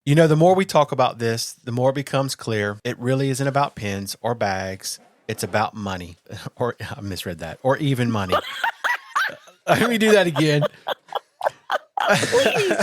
You know, the more we talk about this, the more it becomes clear it really isn't about pins or bags. It's about money. Or I misread that. Or even money. Let me do that again. Please.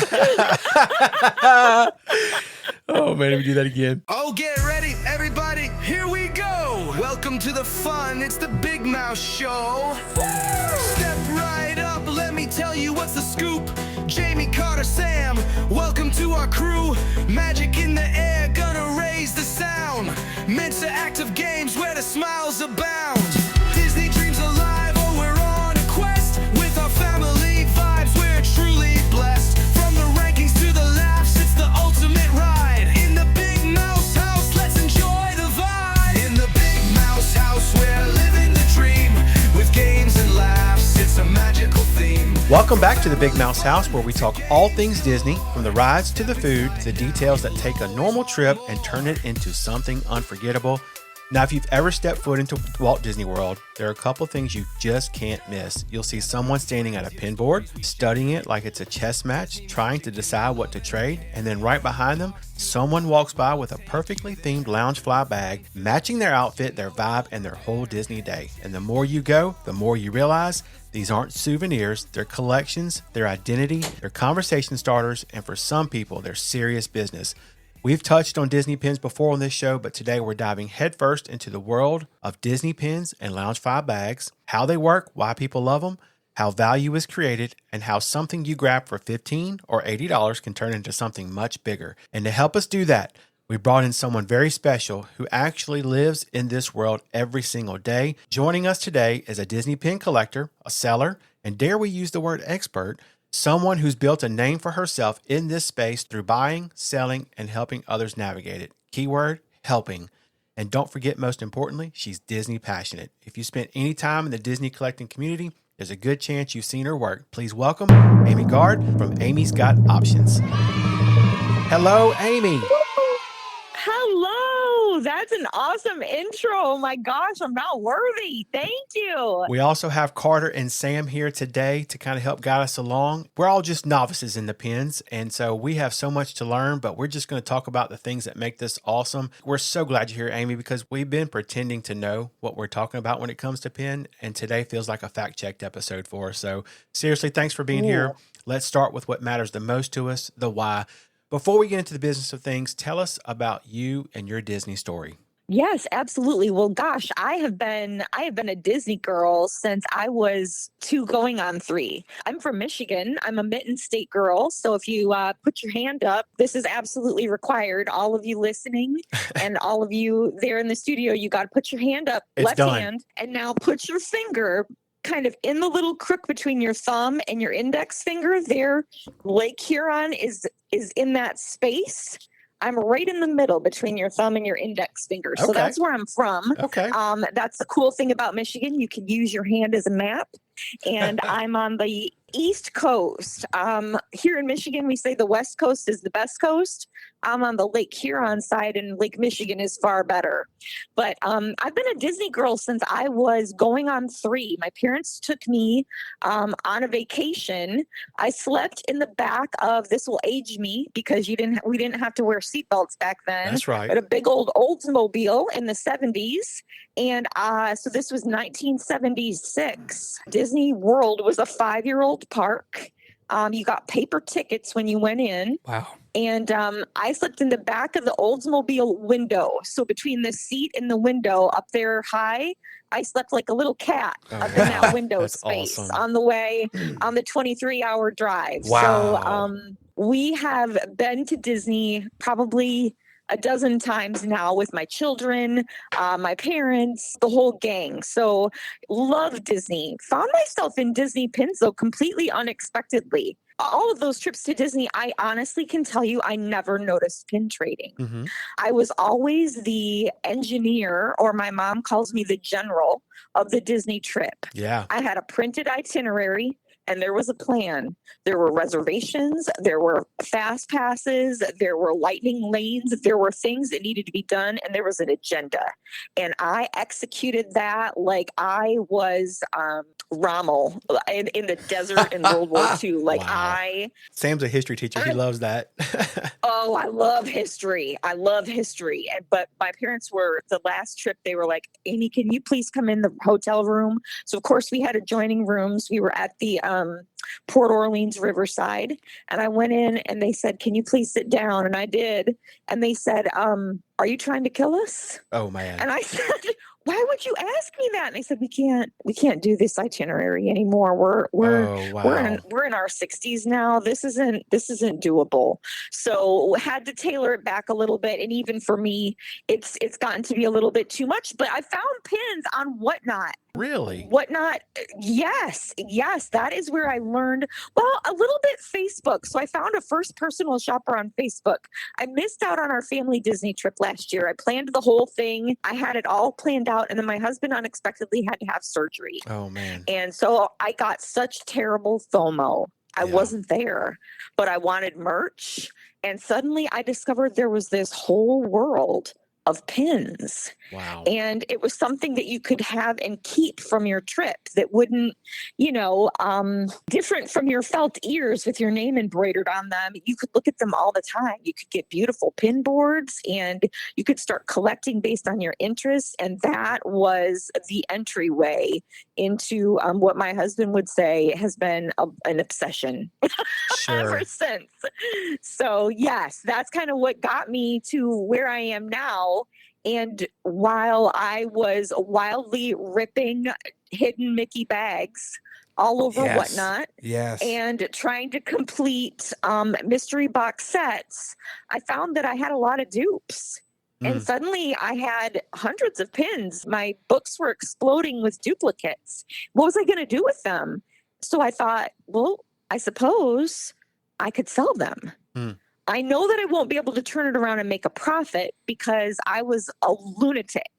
Oh, man, let me do that again. Oh, get ready, everybody. Here we go. Welcome to the fun. It's the Big Mouse Show. Step right up. Let me tell you what's the scoop. Jamie, Carter, Sam. Welcome to our crew. Magic in the air. Gonna raise the sound. Mensa active games where the smiles abound. Disney dreams alive. Oh, we're on a quest. With our family vibes, we're truly blessed. From the rankings to the laughs, it's the ultimate ride. In the Big Mouse House, let's enjoy the vibe. In the Big Mouse House, we're living the dream. With games and laughs, it's a magical theme. Welcome back to the Big Mouse House, where we talk all things Disney, from the rides to the food, to the details that take a normal trip and turn it into something unforgettable. Now, if you've ever stepped foot into Walt Disney World, there are a couple things you just can't miss. You'll see someone standing at a pin board, studying it like it's a chess match, trying to decide what to trade, and then right behind them, someone walks by with a perfectly themed Loungefly bag, matching their outfit, their vibe, and their whole Disney day. And the more you go, the more you realize these aren't souvenirs, they're collections, they're identity, they're conversation starters, and for some people, they're serious business. We've touched on Disney pins before on this show, but today we're diving headfirst into the world of Disney pins and Loungefly bags, how they work, why people love them, how value is created, and how something you grab for $15 or $80 can turn into something much bigger. And to help us do that, we brought in someone very special who actually lives in this world every single day. Joining us today is a Disney pin collector, a seller, and dare we use the word expert, someone who's built a name for herself in this space through buying, selling, and helping others navigate it. Keyword, helping. And don't forget, most importantly, she's Disney passionate. If you spent any time in the Disney collecting community, there's a good chance you've seen her work. Please welcome Amy Gard from Amy's Got Options. Hello, Amy. Hello. That's an awesome intro. Oh my gosh, I'm not worthy. Thank you. We also have Carter and Sam here today to kind of help guide us along. We're all just novices in the pins, and so we have so much to learn, but we're just going to talk about the things that make this awesome. We're so glad you're here, Amy, because we've been pretending to know what we're talking about when it comes to pin, and today feels like a fact-checked episode for us. So seriously, thanks for being here. Let's start with what matters the most to us, the why. Before we get into the business of things, tell us about you and your Disney story. Yes, absolutely. Well, gosh, I have been a Disney girl since I was 2 going on 3. I'm from Michigan. I'm a Mitten State girl. So if you put your hand up, this is absolutely required. All of you listening and all of you there in the studio, you got to put your hand up, It's left done. hand, and now put your finger kind of in the little crook between your thumb and your index finger there. Lake Huron is in that space. I'm right in the middle between your thumb and your index finger. So Okay. that's where I'm from. Okay. That's the cool thing about Michigan. You can use your hand as a map. And I'm on the East Coast. Here in Michigan, we say the West Coast is the best coast. I'm on the Lake Huron side, and Lake Michigan is far better. But I've been a Disney girl since I was going on 3. My parents took me on a vacation. I slept in the back of, this will age me because we didn't have to wear seatbelts back then. That's right. But a big old Oldsmobile in the 70s. And so this was 1976. Disney World was a 5-year-old park. You got paper tickets when you went in. Wow. And I slept in the back of the Oldsmobile window. So between the seat and the window up there high, I slept like a little cat up in that window That's space awesome. on the way on the 23-hour drive. Wow. So we have been to Disney probably a dozen times now with my children, my parents, the whole gang. So love Disney. Found myself in Disney pins, though, completely unexpectedly. All of those trips to Disney, I honestly can tell you I never noticed pin trading. Mm-hmm. I was always the engineer, or my mom calls me the general of the Disney trip. Yeah. I had a printed itinerary and there was a plan. There were reservations, there were fast passes, there were lightning lanes, there were things that needed to be done, and there was an agenda. And I executed that like I was Rommel in the desert in World War II. Like Wow. Sam's a history teacher. He loves that. Oh, I love history. I love history. But my parents were, the last trip, they were like, Amy, can you please come in the hotel room? So, of course, we had adjoining rooms. We were at the Port Orleans Riverside. And I went in and they said, can you please sit down? And I did. And they said, are you trying to kill us? Oh, man. And I said, why would you ask me that? And they said, we can't do this itinerary anymore. We're in our 60s now. This isn't doable. So had to tailor it back a little bit. And even for me, it's gotten to be a little bit too much, but I found pins on Whatnot. Really? Whatnot. Yes. That is where I learned, well, a little bit Facebook. So I found a first personal shopper on Facebook. I missed out on our family Disney trip last year. I planned the whole thing. I had it all planned out. And then my husband unexpectedly had to have surgery. Oh, man. And so I got such terrible FOMO. I wasn't there, but I wanted merch. And suddenly I discovered there was this whole world of pins. Wow. And it was something that you could have and keep from your trip that wouldn't, different from your felt ears with your name embroidered on them. You could look at them all the time. You could get beautiful pin boards and you could start collecting based on your interests. And that was the entryway into what my husband would say has been an obsession ever since. So yes, that's kind of what got me to where I am now. And while I was wildly ripping hidden Mickey bags all over Whatnot, and trying to complete mystery box sets, I found that I had a lot of dupes. And suddenly I had hundreds of pins. My books were exploding with duplicates. What was I going to do with them? So I thought, well, I suppose I could sell them. I know that I won't be able to turn it around and make a profit because I was a lunatic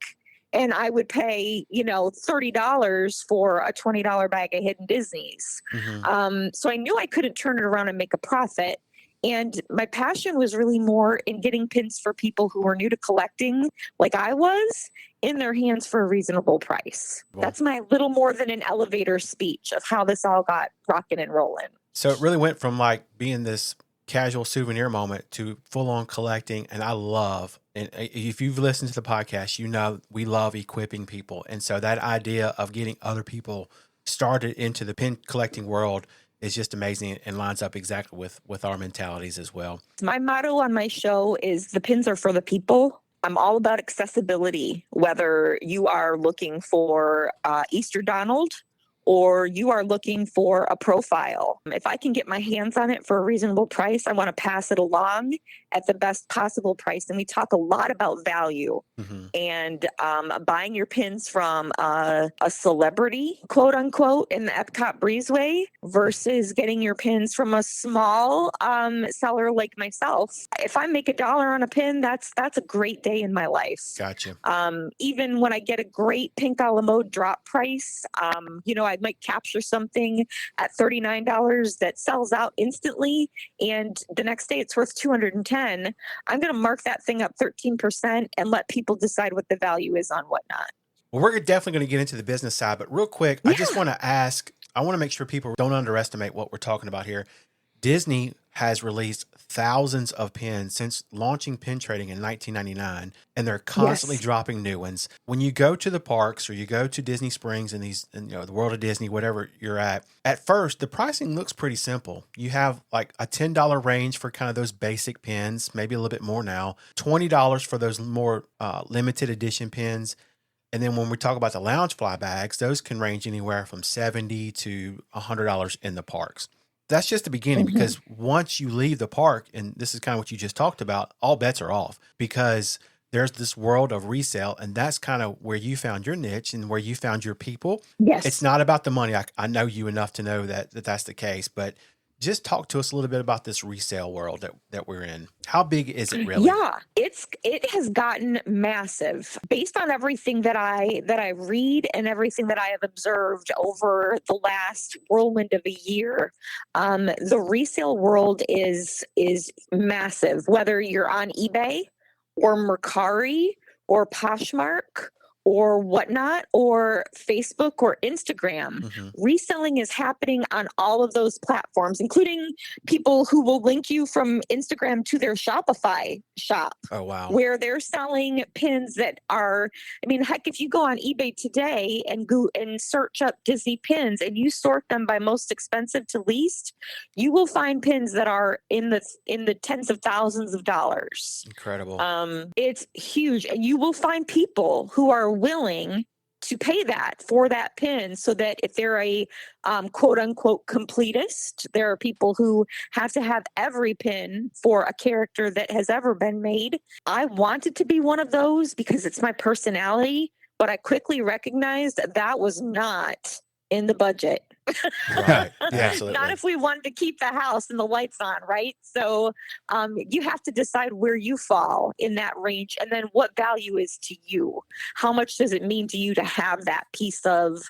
and I would pay, $30 for a $20 bag of hidden Disneys. So I knew I couldn't turn it around and make a profit. And my passion was really more in getting pins for people who were new to collecting, like I was, in their hands for a reasonable price. Well, that's my little more than an elevator speech of how this all got rocking and rolling. So it really went from like being this casual souvenir moment to full on collecting. And I love, and if you've listened to the podcast, we love equipping people. And so that idea of getting other people started into the pin collecting world is just amazing and lines up exactly with our mentalities as well. My motto on my show is the pins are for the people. I'm all about accessibility, whether you are looking for Easter Donald or you are looking for a profile. If I can get my hands on it for a reasonable price, I want to pass it along at the best possible price. And we talk a lot about value and buying your pins from a celebrity, quote unquote, in the Epcot Breezeway versus getting your pins from a small seller like myself. If I make $1 on a pin, that's a great day in my life. Gotcha. Even when I get a great pink a la mode drop price, I might capture something at $39 that sells out instantly, and the next day it's worth $210. I'm going to mark that thing up 13% and let people decide what the value is on Whatnot. Well, we're definitely going to get into the business side, but real quick, I just want to ask, I want to make sure people don't underestimate what we're talking about here. Disney has released thousands of pins since launching pin trading in 1999, and they're constantly dropping new ones. When you go to the parks or you go to Disney Springs and the World of Disney, whatever you're at first, the pricing looks pretty simple. You have like a $10 range for kind of those basic pins, maybe a little bit more now, $20 for those more limited edition pins. And then when we talk about the Loungefly bags, those can range anywhere from $70 to $100 in the parks. That's just the beginning because once you leave the park, and this is kind of what you just talked about, all bets are off because there's this world of resale, and that's kind of where you found your niche and where you found your people. Yes. It's not about the money. I know you enough to know that that's the case, but Just talk to us a little bit about this resale world that we're in. How big is it really? Yeah, it has gotten massive based on everything that I read and everything that I have observed over the last whirlwind of a year. The resale world is massive, whether you're on eBay or Mercari or Poshmark or whatnot, or Facebook or Instagram. Mm-hmm. Reselling is happening on all of those platforms, including people who will link you from Instagram to their Shopify shop. Oh, wow. Where they're selling pins that are, I mean, heck, if you go on eBay today and go and search up Disney pins and you sort them by most expensive to least, you will find pins that are in the tens of thousands of dollars. Incredible. It's huge. And you will find people who are willing to pay that for that pin, so that if they're a quote unquote completist, there are people who have to have every pin for a character that has ever been made. I wanted to be one of those because it's my personality, but I quickly recognized that was not in the budget. Right. Yeah, absolutely. Not if we wanted to keep the house and the lights on, right? So you have to decide where you fall in that range, and then what value is to you. How much does it mean to you to have that piece of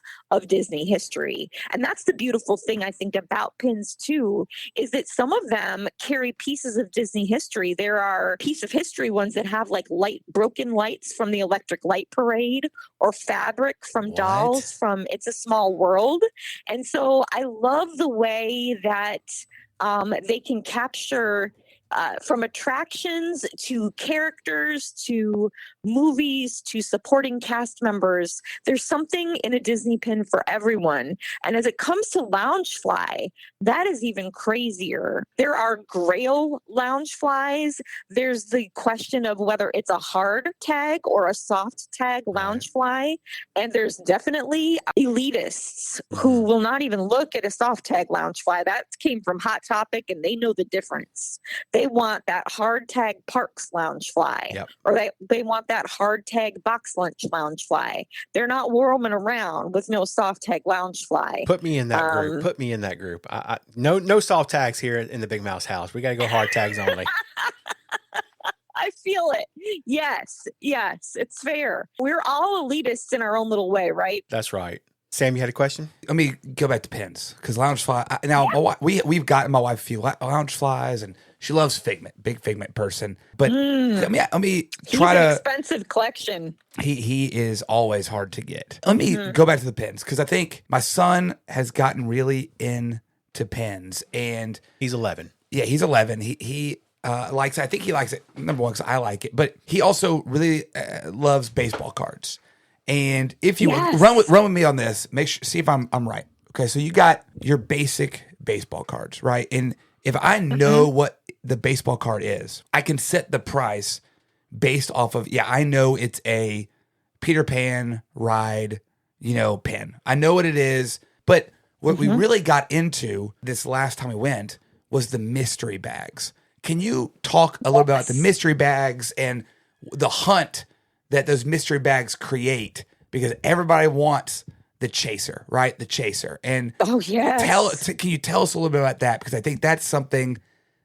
Disney history? And that's the beautiful thing, I think, about pins too, is that some of them carry pieces of Disney history. There are piece of history ones that have like broken lights from the Electric Light Parade, or fabric from dolls from It's a Small World. And so I love the way that they can capture from attractions to characters to movies to supporting cast members. There's something in a Disney pin for everyone. And as it comes to Loungefly, that is even crazier. There are Grail Loungeflies. There's the question of whether it's a hard tag or a soft tag Loungefly. And there's definitely elitists who will not even look at a soft tag Loungefly. That came from Hot Topic, and they know the difference. They want that hard tag Parks Loungefly, or they want that hard tag Box Lunch Loungefly. They're not whirling around with no soft tag Loungefly. Put me in that group. Put me in that group. No soft tags here in the Big Mouse house. We got to go hard tags only. I feel it. Yes, it's fair. We're all elitists in our own little way, right? That's right. Sam, you had a question? Let me go back to pins, because Loungefly. Now we've gotten my wife a few Loungeflies, and she loves Figment, big Figment person. But let me try to. Expensive collection. He is always hard to get. Let me go back to the pins, because I think my son has gotten really into pins, and he's 11. Yeah, he's 11. He likes. I think he likes it. Number one, because I like it, but he also really loves baseball cards. And if you run with me on this, see if I'm right. Okay, so you got your basic baseball cards, right? And if I know what the baseball card is, I can set the price based off of, I know it's a Peter Pan ride, pen. I know what it is, but what we really got into this last time we went was the mystery bags. Can you talk a little bit about the mystery bags and the hunt that those mystery bags create? Because everybody wants the chaser, right? The chaser. And can you tell us a little bit about that? Because I think that's something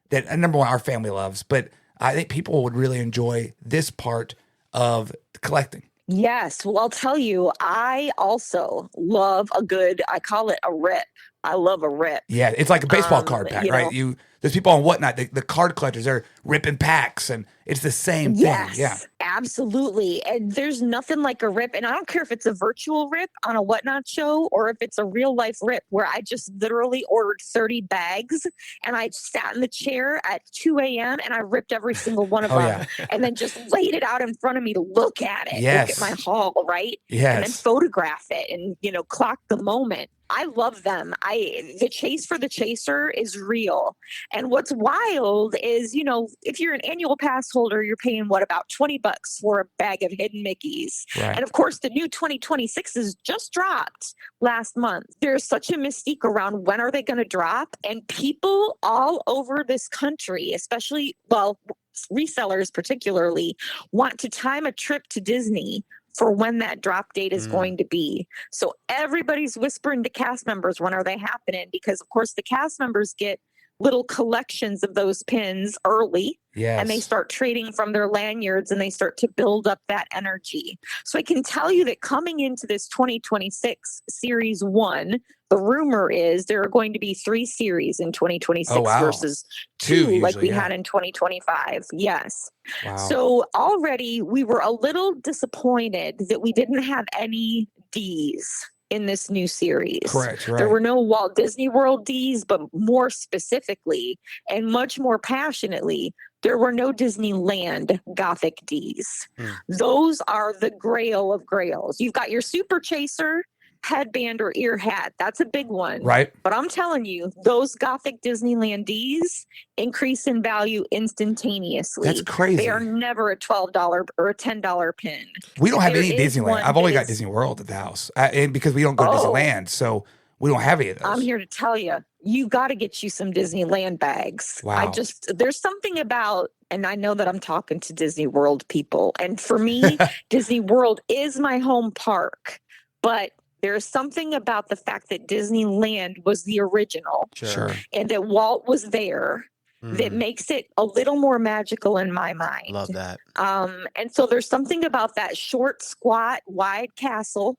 that, number one, our family loves, but I think people would really enjoy this part of collecting. Yes. Well, I'll tell you, I also love I call it a rip. I love a rip. Yeah, it's like a baseball card pack, right? There's people on Whatnot, the card collectors, they're ripping packs, and it's the same thing. Yeah, absolutely. And there's nothing like a rip. And I don't care if it's a virtual rip on a Whatnot show or if it's a real life rip where I just literally ordered 30 bags and I sat in the chair at 2 a.m. and I ripped every single one of them and then just laid it out in front of me to look at it, look at my haul, right? Yes. And then photograph it and, clock the moment. I love them. The chase for the chaser is real. And what's wild is, if you're an annual pass holder, you're paying about $20 for a bag of hidden Mickeys. Right. And of course, the new 2026s just dropped last month. There's such a mystique around when are they going to drop? And people all over this country, especially, resellers particularly, want to time a trip to Disney for when that drop date is going to be. So everybody's whispering to cast members, when are they happening? Because of course the cast members get little collections of those pins early. Yes. And they start trading from their lanyards and they start to build up that energy. So I can tell you that coming into this 2026 Series 1, the rumor is there are going to be 3 series in 2026 versus 2 like we had in 2025. Yes. Wow. So already we were a little disappointed that we didn't have any Ds in this new series. Correct, right. There were no Walt Disney World Ds, but more specifically and much more passionately, there were no Disneyland Gothic Ds. Those are the grail of grails. You've got your Super Chaser headband or ear hat. That's a big one. Right. But I'm telling you, those Gothic Disneyland Ds increase in value instantaneously. That's crazy. They are never a $12 or a $10 pin. We don't have any Disneyland. I've only got Disney World at the house, and because we don't go to Disneyland, so we don't have any of those. I'm here to tell you, you got to get you some Disneyland bags. Wow. There's something about, and I know that I'm talking to Disney World people, and for me, Disney World is my home park, but there's something about the fact that Disneyland was the original, Sure. and that Walt was there, that makes it a little more magical in my mind. Love that. And so there's something about that short, squat, wide castle,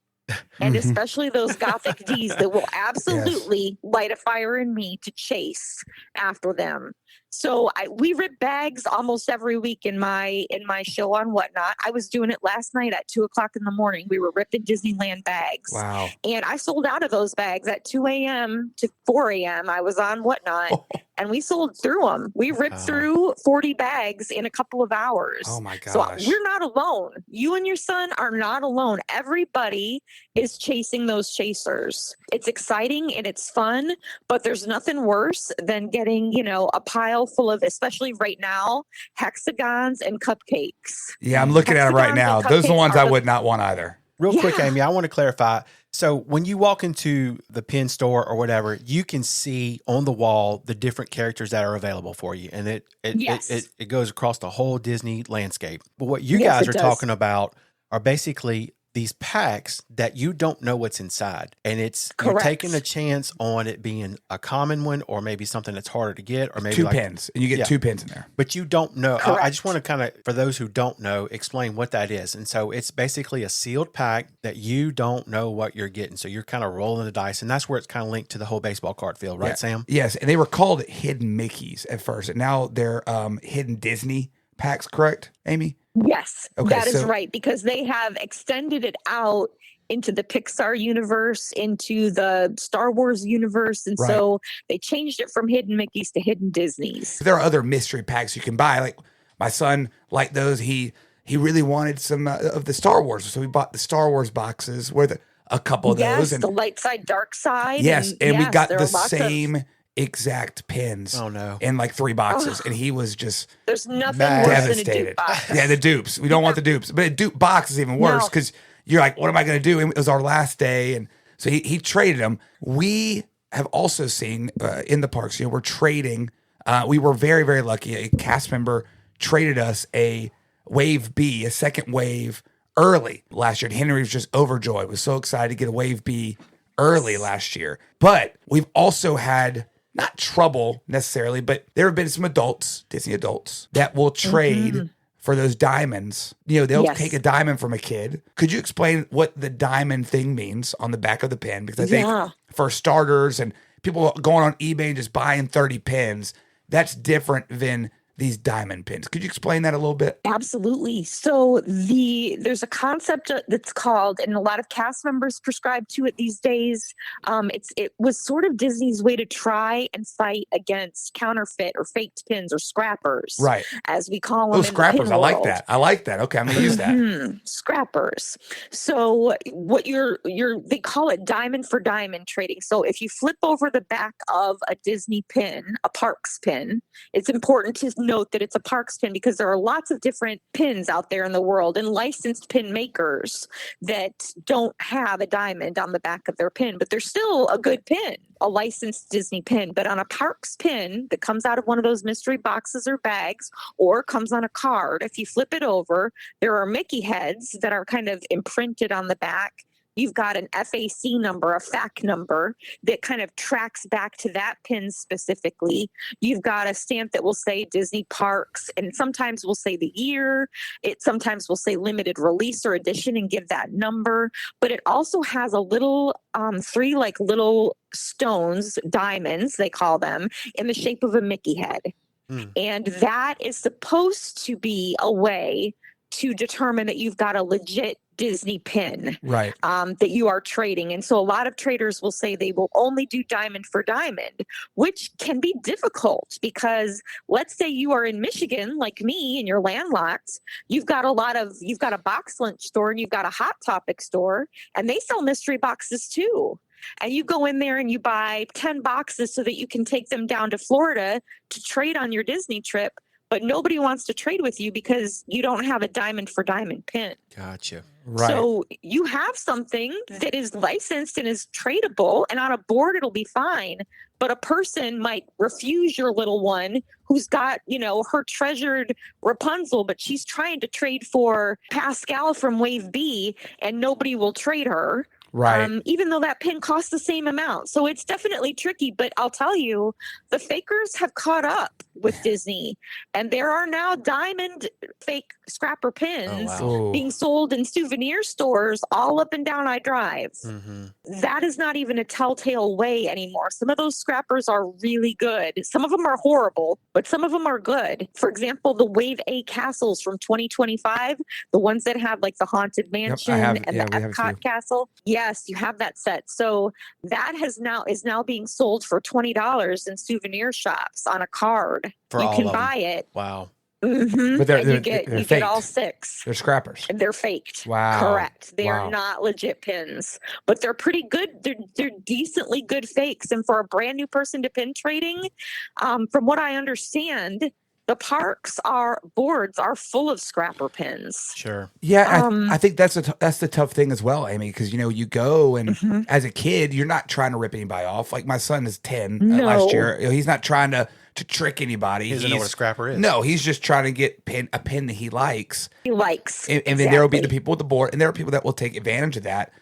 and especially those Gothic Ds that will absolutely light a fire in me to chase after them. So we rip bags almost every week in my show on Whatnot. I was doing it last night at 2:00 in the morning. We were ripping Disneyland bags. Wow. And I sold out of those bags at 2 a.m. to 4 a.m. I was on Whatnot and we sold through them. We ripped through 40 bags in a couple of hours. Oh my gosh. So we're not alone. You and your son are not alone. Everybody is chasing those chasers. It's exciting and it's fun, but there's nothing worse than getting, a pile full of, especially right now, hexagons and cupcakes. Yeah, I'm looking at it right now. Those are the ones I would not want either. Real quick, Amy, I want to clarify. So when you walk into the pin store or whatever, you can see on the wall the different characters that are available for you. And it goes across the whole Disney landscape. But what you guys are talking about are basically these packs that you don't know what's inside. And you're taking a chance on it being a common one or maybe something that's harder to get or maybe 2 pins. And you get 2 pins in there. But you don't know. I just want to kind of, for those who don't know, explain what that is. And so it's basically a sealed pack that you don't know what you're getting. So you're kind of rolling the dice. And that's where it's kind of linked to the whole baseball card field, right, Sam? Yes. And they were called hidden Mickeys at first. And now they're hidden Disney packs, correct, Amy? Yes, that is right, because they have extended it out into the Pixar universe, into the Star Wars universe, and so they changed it from hidden Mickeys to hidden Disneys. There are other mystery packs you can buy. Like my son liked those. He really wanted some of the Star Wars, so we bought the Star Wars boxes with a couple of those. And the light side, dark side. Yes, and we got the same exact pins. Oh no! In like 3 boxes, and he was just there's nothing worse than a dupe box. Yeah, the dupes. We don't want the dupes, but a dupe box is even worse because you're like, what am I going to do? And it was our last day, and so he traded them. We have also seen in the parks, we're trading. We were very, very lucky. A cast member traded us a Wave B, a second wave, early last year. And Henry was just overjoyed. Was so excited to get a Wave B early last year. But we've also had not trouble necessarily, but there have been some adults, Disney adults, that will trade for those diamonds. They'll take a diamond from a kid. Could you explain what the diamond thing means on the back of the pin? Because I think for starters and people going on eBay and just buying 30 pins, that's different than these diamond pins. Could you explain that a little bit? Absolutely. So there's a concept that's called, and a lot of cast members prescribe to it these days. It was sort of Disney's way to try and fight against counterfeit or faked pins or scrappers, right? As we call them. Oh, scrappers! I like that. Okay, I'm gonna use that. Scrappers. So what they call it diamond for diamond trading. So if you flip over the back of a Disney pin, a Parks pin, it's important to note that it's a Parks pin because there are lots of different pins out there in the world and licensed pin makers that don't have a diamond on the back of their pin, but they're still a good pin, a licensed Disney pin. But on a Parks pin that comes out of one of those mystery boxes or bags or comes on a card, if you flip it over, there are Mickey heads that are kind of imprinted on the back You've got an FAC number, a FAC number that kind of tracks back to that pin specifically. You've got a stamp that will say Disney Parks, and sometimes will say the year. It sometimes will say limited release or edition and give that number. But it also has a little, 3 like little stones, diamonds, they call them, in the shape of a Mickey head. And that is supposed to be a way to determine that you've got a legit Disney pin, right? That you are trading. And so a lot of traders will say they will only do diamond for diamond, which can be difficult because let's say you are in Michigan, like me, and you're landlocked. You've got a box lunch store and you've got a Hot Topic store, and they sell mystery boxes too. And you go in there and you buy 10 boxes so that you can take them down to Florida to trade on your Disney trip. But nobody wants to trade with you because you don't have a diamond for diamond pin. Gotcha. Right. So you have something that is licensed and is tradable, and on a board it'll be fine. But a person might refuse your little one who's got, her treasured Rapunzel, but she's trying to trade for Pascal from Wave B, and nobody will trade her. Right. Even though that pin costs the same amount. So it's definitely tricky, but I'll tell you, the fakers have caught up with Disney, and there are now diamond fake scrapper pins being sold in souvenir stores all up and down I-Drive. That is not even a telltale way anymore. Some of those scrappers are really good. Some of them are horrible, but some of them are good. For example, the Wave A castles from 2025, the ones that have like the Haunted Mansion and the Epcot castle. Yes, you have that set. So that is now being sold for $20 in souvenir shops on a card. You can buy it. Wow. But you get all 6. They're scrappers. They're faked. Wow. Correct. They are not legit pins, but they're pretty good. They're decently good fakes. And for a brand new person to pin trading, from what I understand, the parks boards are full of scrapper pins. Sure. Yeah, I think that's the tough thing as well, Amy, because you go and as a kid, you're not trying to rip anybody off. Like my son is 10 last year. He's not trying to trick anybody. He doesn't know what a scrapper is. No, he's just trying to get a pin that he likes. And then there will be the people with the board, and there are people that will take advantage of that.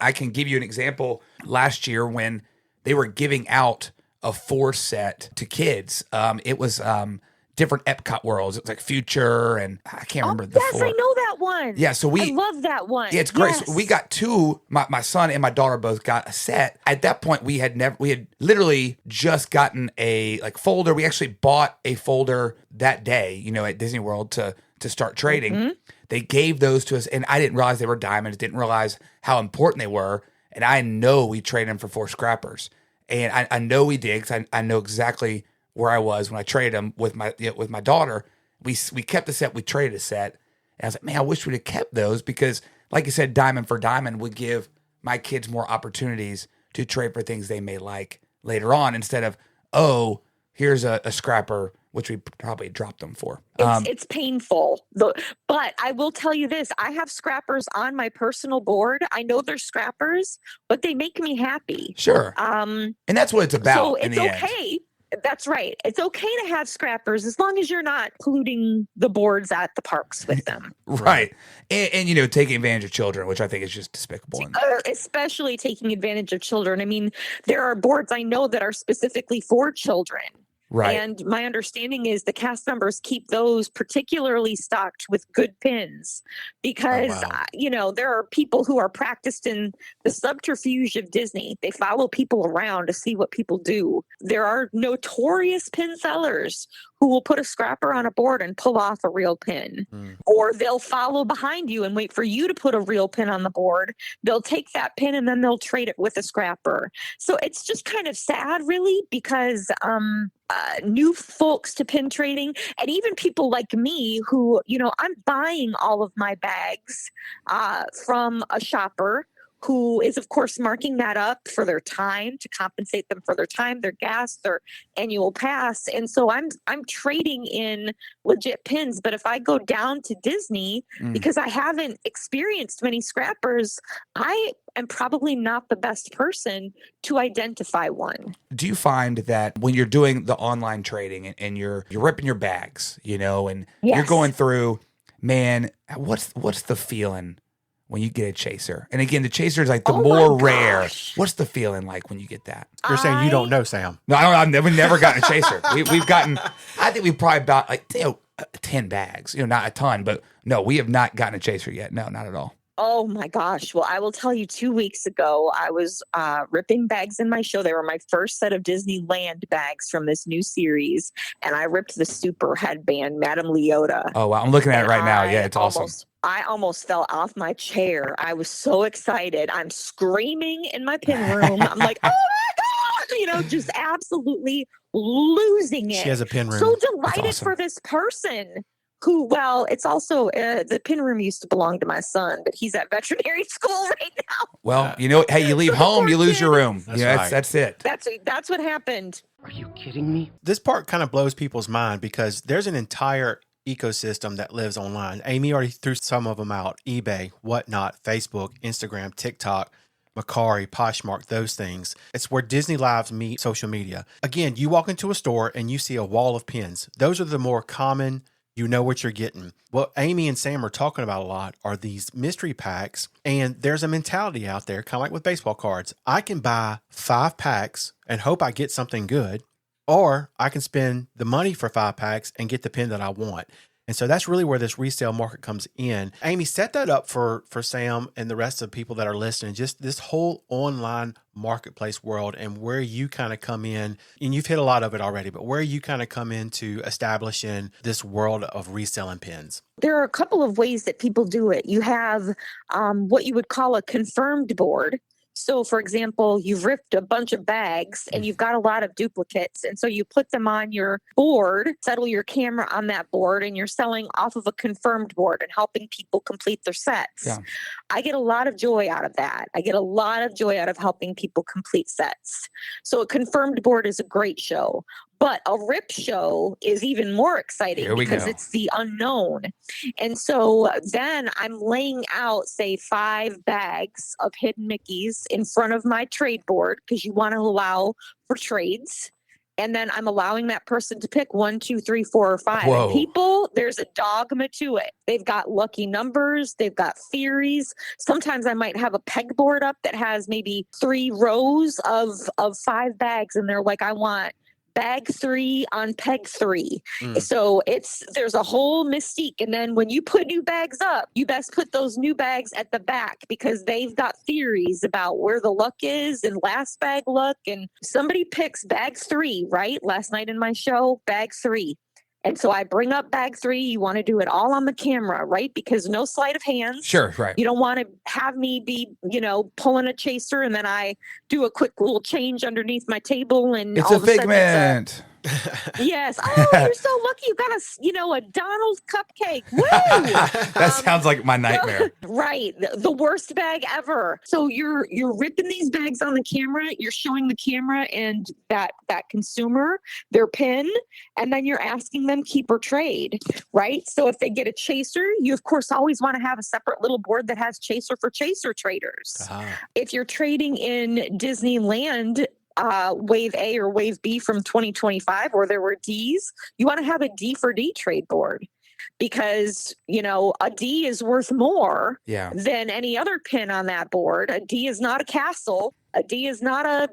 I can give you an example. Last year when they were giving out a 4 set to kids, it was different Epcot worlds. It was like Future, and I can't remember the 4. Yes, I know that one. Yeah, so I love that one. Yeah, it's great. Yes. So we got 2. My son and my daughter both got a set. At that point, we had literally just gotten a folder. We actually bought a folder that day, at Disney World to start trading. They gave those to us, and I didn't realize they were diamonds. Didn't realize how important they were, and I know we traded them for 4 scrappers, and I know we did because I know exactly where I was when I traded them with my daughter. We kept the set, we traded a set, and I was like, man, I wish we'd have kept those because, like you said, diamond for diamond would give my kids more opportunities to trade for things they may like later on instead of, here's a scrapper, which we probably dropped them for. It's painful, but I will tell you this. I have scrappers on my personal board. I know they're scrappers, but they make me happy. Sure. And that's what it's about. So it's okay. End. That's right. It's okay to have scrappers as long as you're not polluting the boards at the parks with them. Right. And taking advantage of children, which I think is just despicable. Especially taking advantage of children. I mean, there are boards I know that are specifically for children. Right. And my understanding is the cast members keep those particularly stocked with good pins because, there are people who are practiced in the subterfuge of Disney. They follow people around to see what people do. There are notorious pin sellers who will put a scrapper on a board and pull off a real pin. Or they'll follow behind you and wait for you to put a real pin on the board. They'll take that pin and then they'll trade it with a scrapper. So it's just kind of sad, really, because new folks to pin trading and even people like me who, I'm buying all of my bags from a shopper who is, of course, marking that up for their time to compensate them for their time, their gas, their annual pass. And so I'm trading in legit pins. But if I go down to Disney, because I haven't experienced many scrappers, I am probably not the best person to identify one. Do you find that when you're doing the online trading and you're ripping your bags, and you're going through, man, what's the feeling when you get a chaser? And again, the chaser is like the Oh my more rare. gosh. What's the feeling like when you get that? You're saying you don't know, Sam. No, I've never gotten a chaser. We've gotten, I think we've probably bought like 10 bags, not a ton, but no, we have not gotten a chaser yet. No, not at all. Oh my gosh. Well, I will tell you 2 weeks ago, I was ripping bags in my show. They were my first set of Disneyland bags from this new series. And I ripped the super headband, Madame Leota. Oh, wow. I'm looking at it right now. Yeah, it's awesome. I almost fell off my chair. I was so excited. I'm screaming in my pin room. I'm like, oh my God, just absolutely losing it. She has a pin room. So delighted awesome. for this person. Who, well, it's also the pin room used to belong to my son, but he's at veterinary school right now. Well, hey, you leave So the home, poor you lose kid. your room. That's That's, right. that's it. That's what happened. Are you kidding me? This part kind of blows people's mind because there's an entire ecosystem that lives online. Amy already threw some of them out: eBay, whatnot, Facebook, Instagram, TikTok, Macari, Poshmark, those things. It's where Disney lives meet social media. Again, you walk into a store and you see a wall of pins. Those are the more common. You know what you're getting. What Amy and Sam are talking about a lot are these mystery packs. And there's a mentality out there, kind of like with baseball cards. I can buy 5 packs and hope I get something good, or I can spend the money for 5 packs and get the pin that I want. And so that's really where this resale market comes in. Amy, set that up for Sam and the rest of the people that are listening, just this whole online marketplace world and where you kind of come in. And you've hit a lot of it already, but where you kind of come into establishing this world of reselling pins. There are a couple of ways that people do it. You have what you would call a confirmed board. So, for example, you've ripped a bunch of bags and you've got a lot of duplicates. And so you put them on your board, settle your camera on that board, and you're selling off of a confirmed board and helping people complete their sets. Yeah. I get a lot of joy out of that. I get a lot of joy out of helping people complete sets. So a confirmed board is a great show. But a rip show is even more exciting because it's the unknown. And so then I'm laying out, say, 5 bags of hidden Mickeys in front of my trade board because you want to allow for trades. And then I'm allowing that person to pick 1, 2, 3, 4, or 5. Whoa. And people, there's a dogma to it. They've got lucky numbers. They've got theories. Sometimes I might have a pegboard up that has maybe 3 rows of 5 bags. And they're like, I want bag 3 on peg 3. So there's a whole mystique. And then when you put new bags up, you best put those new bags at the back because they've got theories about where the luck is and last bag luck. And somebody picks bag 3, right? Last night in my show, bag 3. And so I bring up bag 3. You want to do it all on the camera, right? Because no sleight of hands. Sure, right. You don't want to have me be, pulling a chaser and then I do a quick little change underneath my table and It's all a of a sudden figment. Yes. Oh, you're so lucky. You got a Donald's cupcake. Woo! That sounds like my nightmare. Right. The worst bag ever. So you're ripping these bags on the camera. You're showing the camera and that consumer their pin, and then you're asking them keep or trade, right? So if they get a chaser, you of course always want to have a separate little board that has chaser for chaser traders. If you're trading in Disneyland, wave A or wave B from 2025, where there were Ds, you want to have a D for D trade board because, a D is worth more than any other pin on that board. A D is not a castle. A D is not a,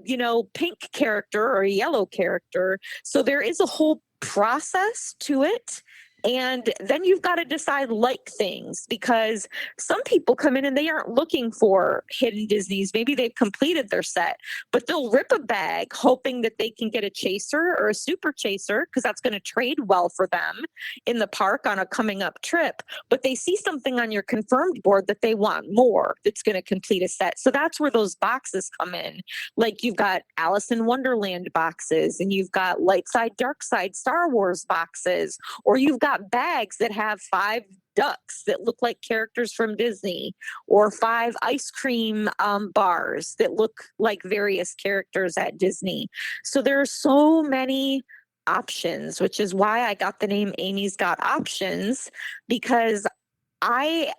pink character or a yellow character. So there is a whole process to it. And then you've got to decide like things because some people come in and they aren't looking for hidden Disneys. Maybe they've completed their set, but they'll rip a bag hoping that they can get a chaser or a super chaser because that's going to trade well for them in the park on a coming up trip. But they see something on your confirmed board that they want more that's going to complete a set. So that's where those boxes come in. Like you've got Alice in Wonderland boxes and you've got Light Side, Dark Side Star Wars boxes, or you've got bags that have 5 ducks that look like characters from Disney, or 5 ice cream bars that look like various characters at Disney. So there are so many options, which is why I got the name Amy's Got Options, because I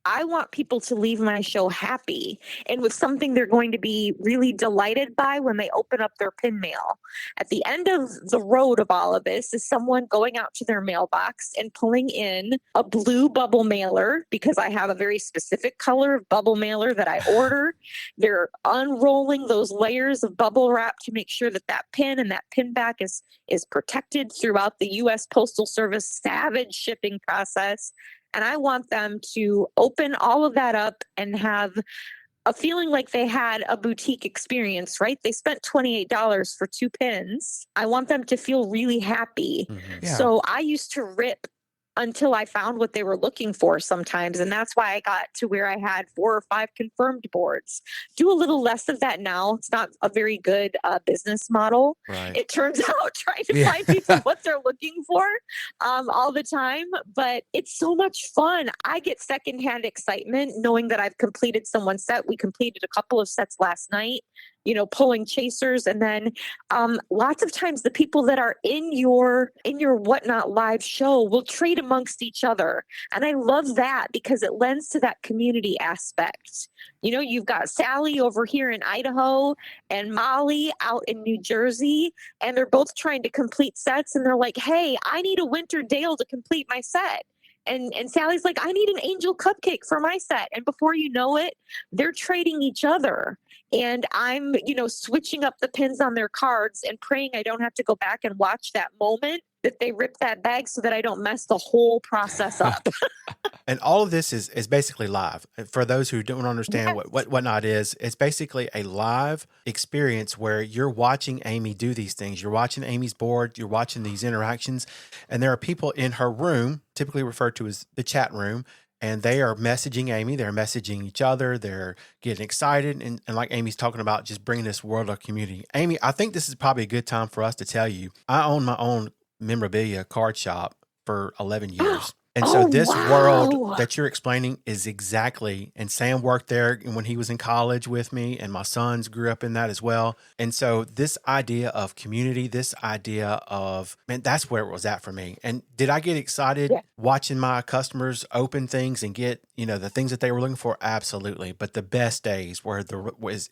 I want people to leave my show happy and with something they're going to be really delighted by when they open up their pin mail. At the end of the road of all of this is someone going out to their mailbox and pulling in a blue bubble mailer, because I have a very specific color of bubble mailer that I order. They're unrolling those layers of bubble wrap to make sure that that pin and that pin back is protected throughout the U.S. Postal Service savage shipping process. And I want them to open all of that up and have a feeling like they had a boutique experience, right? They spent $28 for 2 pins. I want them to feel really happy. Yeah. So I used to rip until I found what they were looking for sometimes. And that's why I got to where I had 4 or 5 confirmed boards. Do a little less of that now. It's not a very good business model. Right. It turns out trying to find people what they're looking for all the time, but it's so much fun. I get secondhand excitement knowing that I've completed someone's set. We completed a couple of sets last night, pulling chasers. And then lots of times the people that are in your Whatnot live show will trade amongst each other. And I love that because it lends to that community aspect. You've got Sally over here in Idaho and Molly out in New Jersey, and they're both trying to complete sets. And they're like, hey, I need a Winter Dale to complete my set. And Sally's like, I need an angel cupcake for my set. And before you know it, they're trading each other. And I'm, switching up the pins on their cards and praying I don't have to go back and watch that moment that they rip that bag so that I don't mess the whole process up. And all of this is basically live. For those who don't understand what Whatnot is, it's basically a live experience where you're watching Amy do these things. You're watching Amy's board. You're watching these interactions. And there are people in her room, typically referred to as the chat room, and they are messaging Amy. They're messaging each other. They're getting excited. And like Amy's talking about, just bringing this world of community. Amy, I think this is probably a good time for us to tell you, I own my own memorabilia card shop for 11 years. And so this world that you're explaining is exactly, and Sam worked there when he was in college with me, and my sons grew up in that as well. And so this idea of community, this idea of, man, that's where it was at for me. And did I get excited watching my customers open things and get, the things that they were looking for? Absolutely. But the best days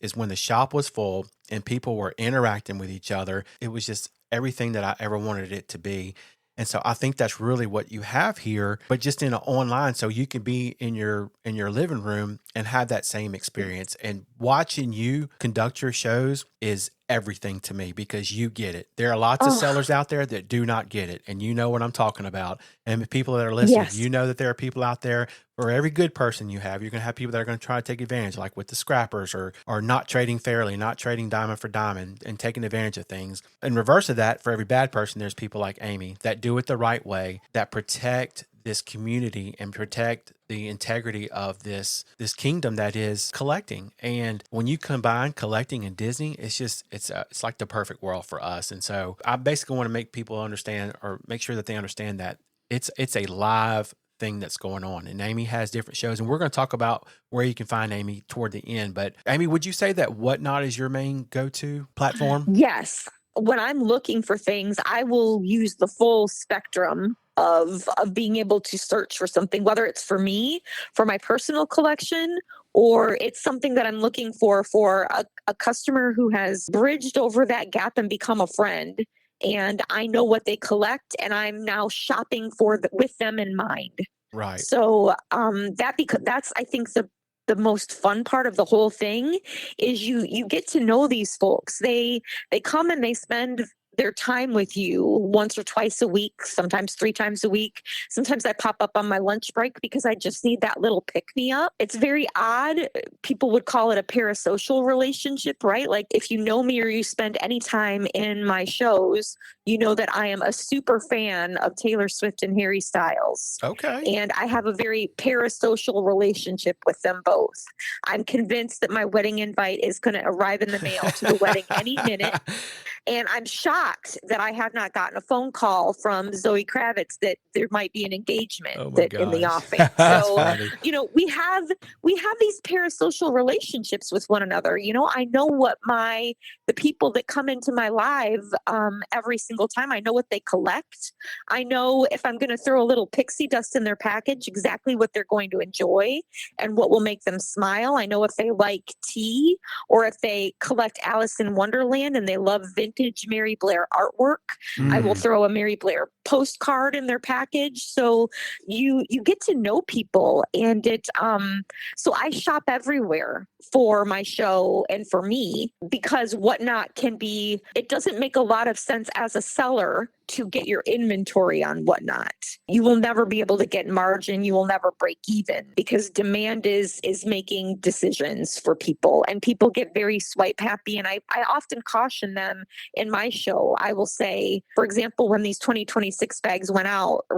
is when the shop was full and people were interacting with each other. It was just everything that I ever wanted it to be. And so I think that's really what you have here, but just in an online, so you can be in your living room and have that same experience. And watching you conduct your shows is everything to me because you get it. There are lots of sellers out there that do not get it, and you know what I'm talking about. And the people that are listening, you know that there are people out there. For every good person you have, you're going to have people that are going to try to take advantage, like with the scrappers or not trading fairly, not trading diamond for diamond and taking advantage of things. In reverse of that, for every bad person, there's people like Amy that do it the right way, that protect this community and protect the integrity of this kingdom that is collecting. And when you combine collecting and Disney, it's like the perfect world for us. And so I basically want to make people understand, or make sure that they understand, that it's a live thing that's going on. And Amy has different shows, and we're going to talk about where you can find Amy toward the end. But Amy, would you say that Whatnot is your main go-to platform? Yes. When I'm looking for things, I will use the full spectrum of being able to search for something, whether it's for me, for my personal collection, or it's something that I'm looking for a customer who has bridged over that gap and become a friend. And I know what they collect, and I'm now shopping with them in mind. Right. So that's, I think, the most fun part of the whole thing is you get to know these folks. They come and they spend their time with you once or twice a week, sometimes 3 times a week. Sometimes I pop up on my lunch break because I just need that little pick-me-up. It's very odd. People would call it a parasocial relationship, right? Like if you know me or you spend any time in my shows, you know that I am a super fan of Taylor Swift and Harry Styles. Okay. And I have a very parasocial relationship with them both. I'm convinced that my wedding invite is going to arrive in the mail to the wedding any minute. And I'm shocked that I have not gotten a phone call from Zoe Kravitz that there might be an engagement Oh my in the gosh. offing. That's So, funny. we have these parasocial relationships with one another. I know what the people that come into my live every single time, I know what they collect. I know if I'm going to throw a little pixie dust in their package, exactly what they're going to enjoy and what will make them smile. I know if they like tea or if they collect Alice in Wonderland and they love vintage Mary Blair artwork. I will throw a Mary Blair postcard in their package. So you get to know people, and so I shop everywhere for my show and for me, because Whatnot it doesn't make a lot of sense as a seller to get your inventory on Whatnot. You will never be able to get margin. You will never break even, because demand is making decisions for people, and people get very swipe happy. And I often caution them in my show. I will say, for example, when these 2026 bags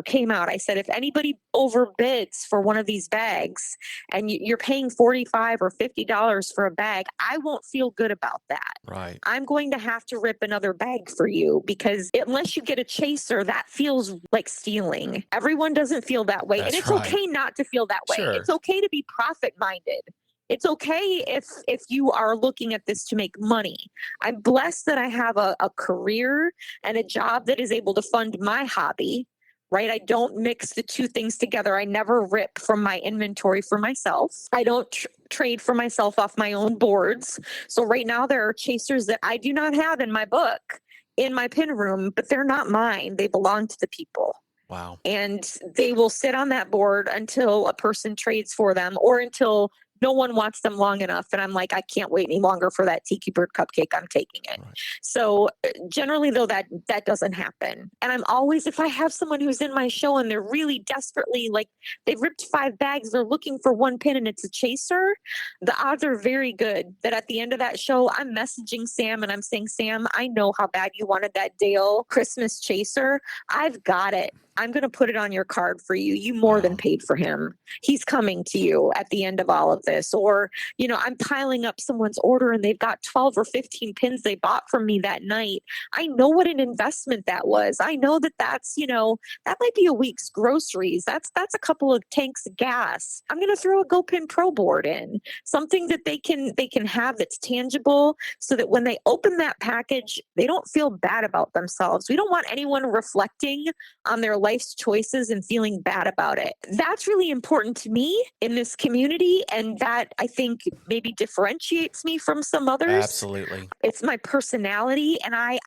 came out, I said, if anybody overbids for one of these bags and you're paying $45 or $50 for a bag, I won't feel good about that. Right. I'm going to have to rip another bag for you, because unless you get a chaser, that feels like stealing. Everyone doesn't feel that way. That's and it's right. okay not to feel that way. Sure. It's okay to be profit minded. It's okay if you are looking at this to make money. I'm blessed that I have a career and a job that is able to fund my hobby, right? I don't mix the two things together. I never rip from my inventory for myself. I don't trade for myself off my own boards. So right now there are chasers that I do not have in my book, in my pin room, but they're not mine. They belong to the people. Wow. And they will sit on that board until a person trades for them, or until no one wants them long enough. And I'm like, I can't wait any longer for that Tiki Bird cupcake. I'm taking it. Right. So generally, though, that doesn't happen. And I'm always, if I have someone who's in my show and they're really desperately, like, they've ripped 5 bags, they're looking for one pin and it's a chaser, the odds are very good that at the end of that show, I'm messaging Sam and I'm saying, Sam, I know how bad you wanted that Dale Christmas chaser. I've got it. I'm going to put it on your card for you. You more than paid for him. He's coming to you at the end of all of this. Or, I'm piling up someone's order and they've got 12 or 15 pins they bought from me that night. I know what an investment that was. I know that's, that might be a week's groceries. That's a couple of tanks of gas. I'm going to throw a GoPin Pro board in, something that they can have that's tangible, so that when they open that package, they don't feel bad about themselves. We don't want anyone reflecting on their life's choices and feeling bad about it. That's really important to me in this community, and that I think maybe differentiates me from some others. Absolutely. It's my personality, and I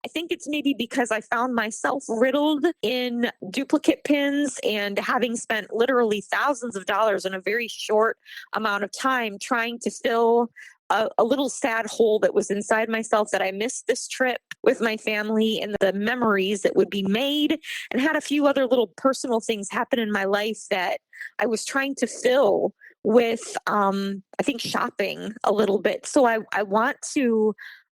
think it's maybe because I found myself riddled in duplicate pins and having spent literally thousands of dollars in a very short amount of time trying to fill a little sad hole that was inside myself, that I missed this trip with my family and the memories that would be made, and had a few other little personal things happen in my life that I was trying to fill with, I think, shopping a little bit. So I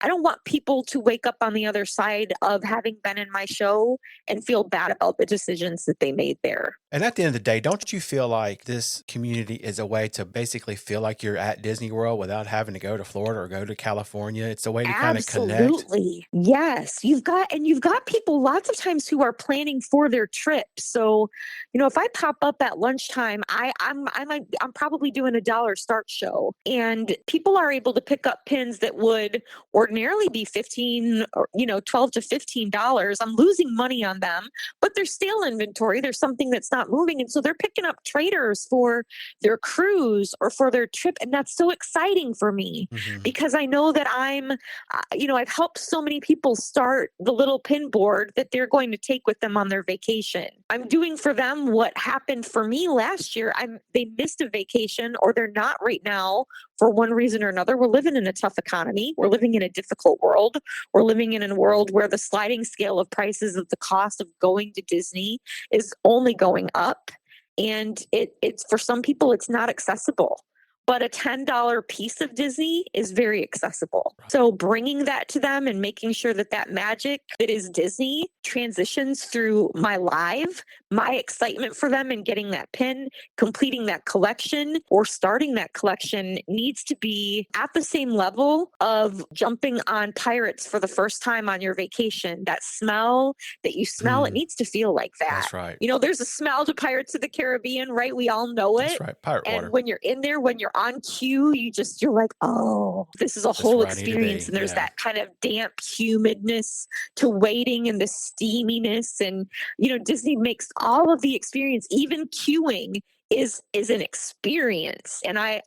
don't want people to wake up on the other side of having been in my show and feel bad about the decisions that they made there. And at the end of the day, don't you feel like this community is a way to basically feel like you're at Disney World without having to go to Florida or go to California? It's a way to kind of connect. Absolutely. Yes. You've got people lots of times who are planning for their trip. So, if I pop up at lunchtime, I'm probably doing a dollar start show, and people are able to pick up pins that would ordinarily be $15 or $12 to $15. I'm losing money on them, but they're stale inventory. There's something that's not moving, and so they're picking up traders for their cruise or for their trip, and that's so exciting for me, because I know that I've helped so many people start the little pin board that they're going to take with them on their vacation. I'm doing for them what happened for me last year. They missed a vacation, or they're not right now for one reason or another. We're living in a tough economy. We're living in a difficult world. We're living in a world where the sliding scale of prices of the cost of going to Disney is only going up. And it's for some people, it's not accessible. but a $10 piece of Disney is very accessible. So bringing that to them and making sure that that magic that is Disney transitions through my live, my excitement for them and getting that pin, completing that collection or starting that collection needs to be at the same level of jumping on Pirates for the first time on your vacation. That smell that you smell, it needs to feel like that. That's right. You know, there's a smell to Pirates of the Caribbean, right? We all know it. That's right. Pirate and water. when you're in there, when you're on cue, you're like, oh, this is a whole experience. And there's that kind of damp humidness to waiting and the steaminess. And, you know, Disney makes all of the experience, even queuing is an experience. And I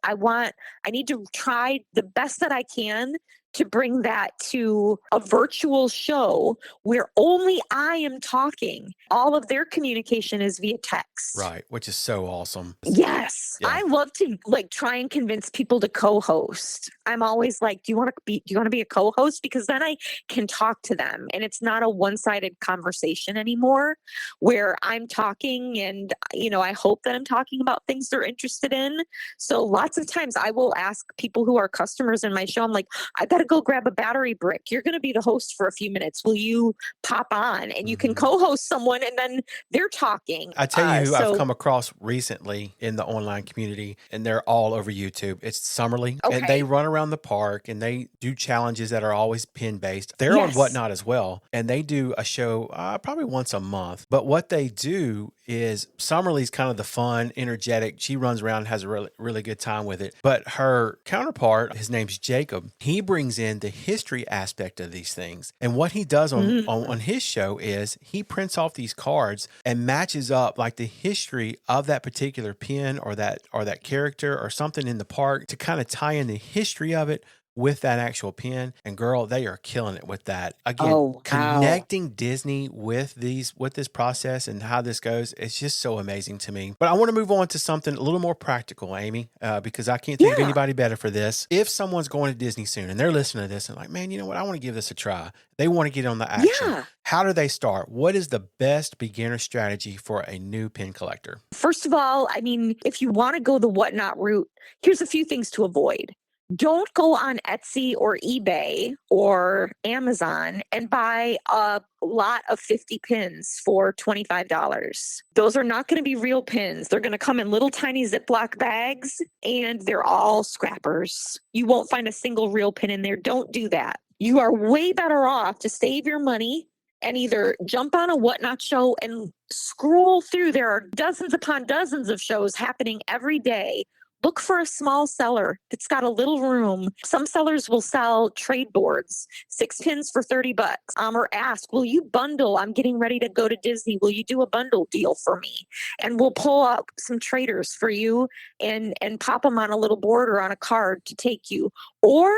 need to try the best that I can to bring that to a virtual show where only I am talking. All of their communication is via text. Right, which is so awesome. Yes. Yeah. I love to try and convince people to co-host. I'm always like, do you want to be a co-host? Because then I can talk to them and it's not a one-sided conversation anymore where I'm talking and, you know, I hope that I'm talking about things they're interested in. So lots of times I will ask people who are customers in my show, I'm like, I got to go grab a battery brick. You're going to be the host for a few minutes. Will you pop on? And you can co-host someone and then they're talking. I tell you who I've come across recently in the online community, and they're all over YouTube. It's Summerly. Okay. And they run around the park and they do challenges that are always pin based. They're on Whatnot as well. And they do a show probably once a month. But what they do is Summerly's kind of the fun, energetic. She runs around and has a really, really good time with it. But her counterpart, his name's Jacob, he brings in the history aspect of these things. And what he does on his show is he prints off these cards and matches up like the history of that particular pin or that character or something in the park to kind of tie in the history of it with that actual pin. And girl, they are killing it with that. Again, connecting Disney with this process and how this goes, it's just so amazing to me. But I want to move on to something a little more practical, Amy, because I can't think of anybody better for this. If someone's going to Disney soon and they're listening to this and like, man, you know what? I want to give this a try. They want to get on the action. Yeah. How do they start? What is the best beginner strategy for a new pin collector? First of all, I mean, if you want to go the Whatnot route, here's a few things to avoid. Don't go on Etsy or eBay or Amazon and buy a lot of 50 pins for $25. Those are not going to be real pins. They're going to come in little tiny Ziploc bags and they're all scrappers. You won't find a single real pin in there. Don't do that. You are way better off to save your money and either jump on a Whatnot show and scroll through. There are dozens upon dozens of shows happening every day. Look for a small seller that's got a little room. Some sellers will sell trade boards, 6 pins for $30. Or ask, will you bundle? I'm getting ready to go to Disney. Will you do a bundle deal for me? And we'll pull up some traders for you and pop them on a little board or on a card to take you. Or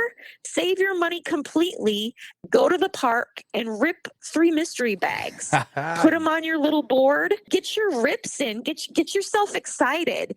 save your money completely, go to the park and rip 3 mystery bags. Put them on your little board. Get your rips in. Get yourself excited.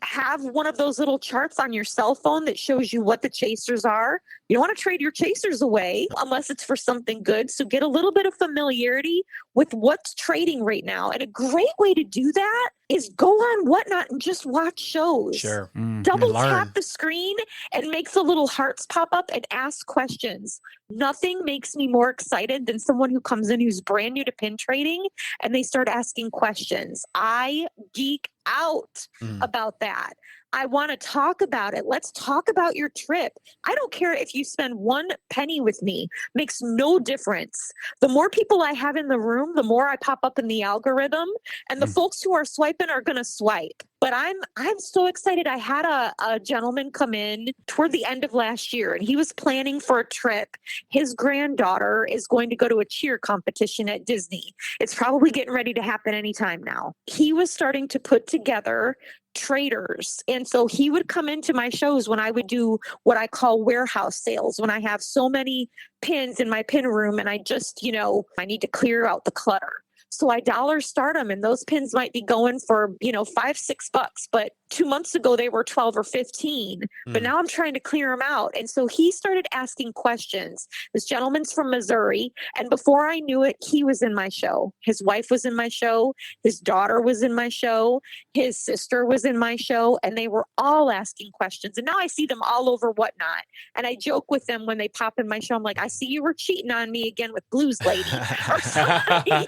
Have one of those little charts on your cell phone that shows you what the chasers are. You don't want to trade your chasers away unless it's for something good. So get a little bit of familiarity with what's trading right now. And a great way to do that is go on Whatnot and just watch shows. Sure. Double tap the screen and make the little hearts pop up and ask questions. Nothing makes me more excited than someone who comes in who's brand new to pin trading and they start asking questions. I geek out about that. I want to talk about it. Let's talk about your trip. I don't care if you spend 1 penny with me. Makes no difference. The more people I have in the room, the more I pop up in the algorithm, and the folks who are swiping are going to swipe. But I'm so excited. I had a gentleman come in toward the end of last year, and he was planning for a trip. His granddaughter is going to go to a cheer competition at Disney. It's probably getting ready to happen anytime now. He was starting to put together traders. And so he would come into my shows when I would do what I call warehouse sales, when I have so many pins in my pin room and I just, I need to clear out the clutter. So I dollar start them, and those pins might be going for, $5-6, but 2 months ago they were 12 or 15, but now I'm trying to clear them out. And so he started asking questions. This gentleman's from Missouri, and before I knew it, he was in my show. His wife was in my show. His daughter was in my show. His sister was in my show, and they were all asking questions. And now I see them all over Whatnot. And I joke with them when they pop in my show. I'm like, I see you were cheating on me again with Blues Lady or something,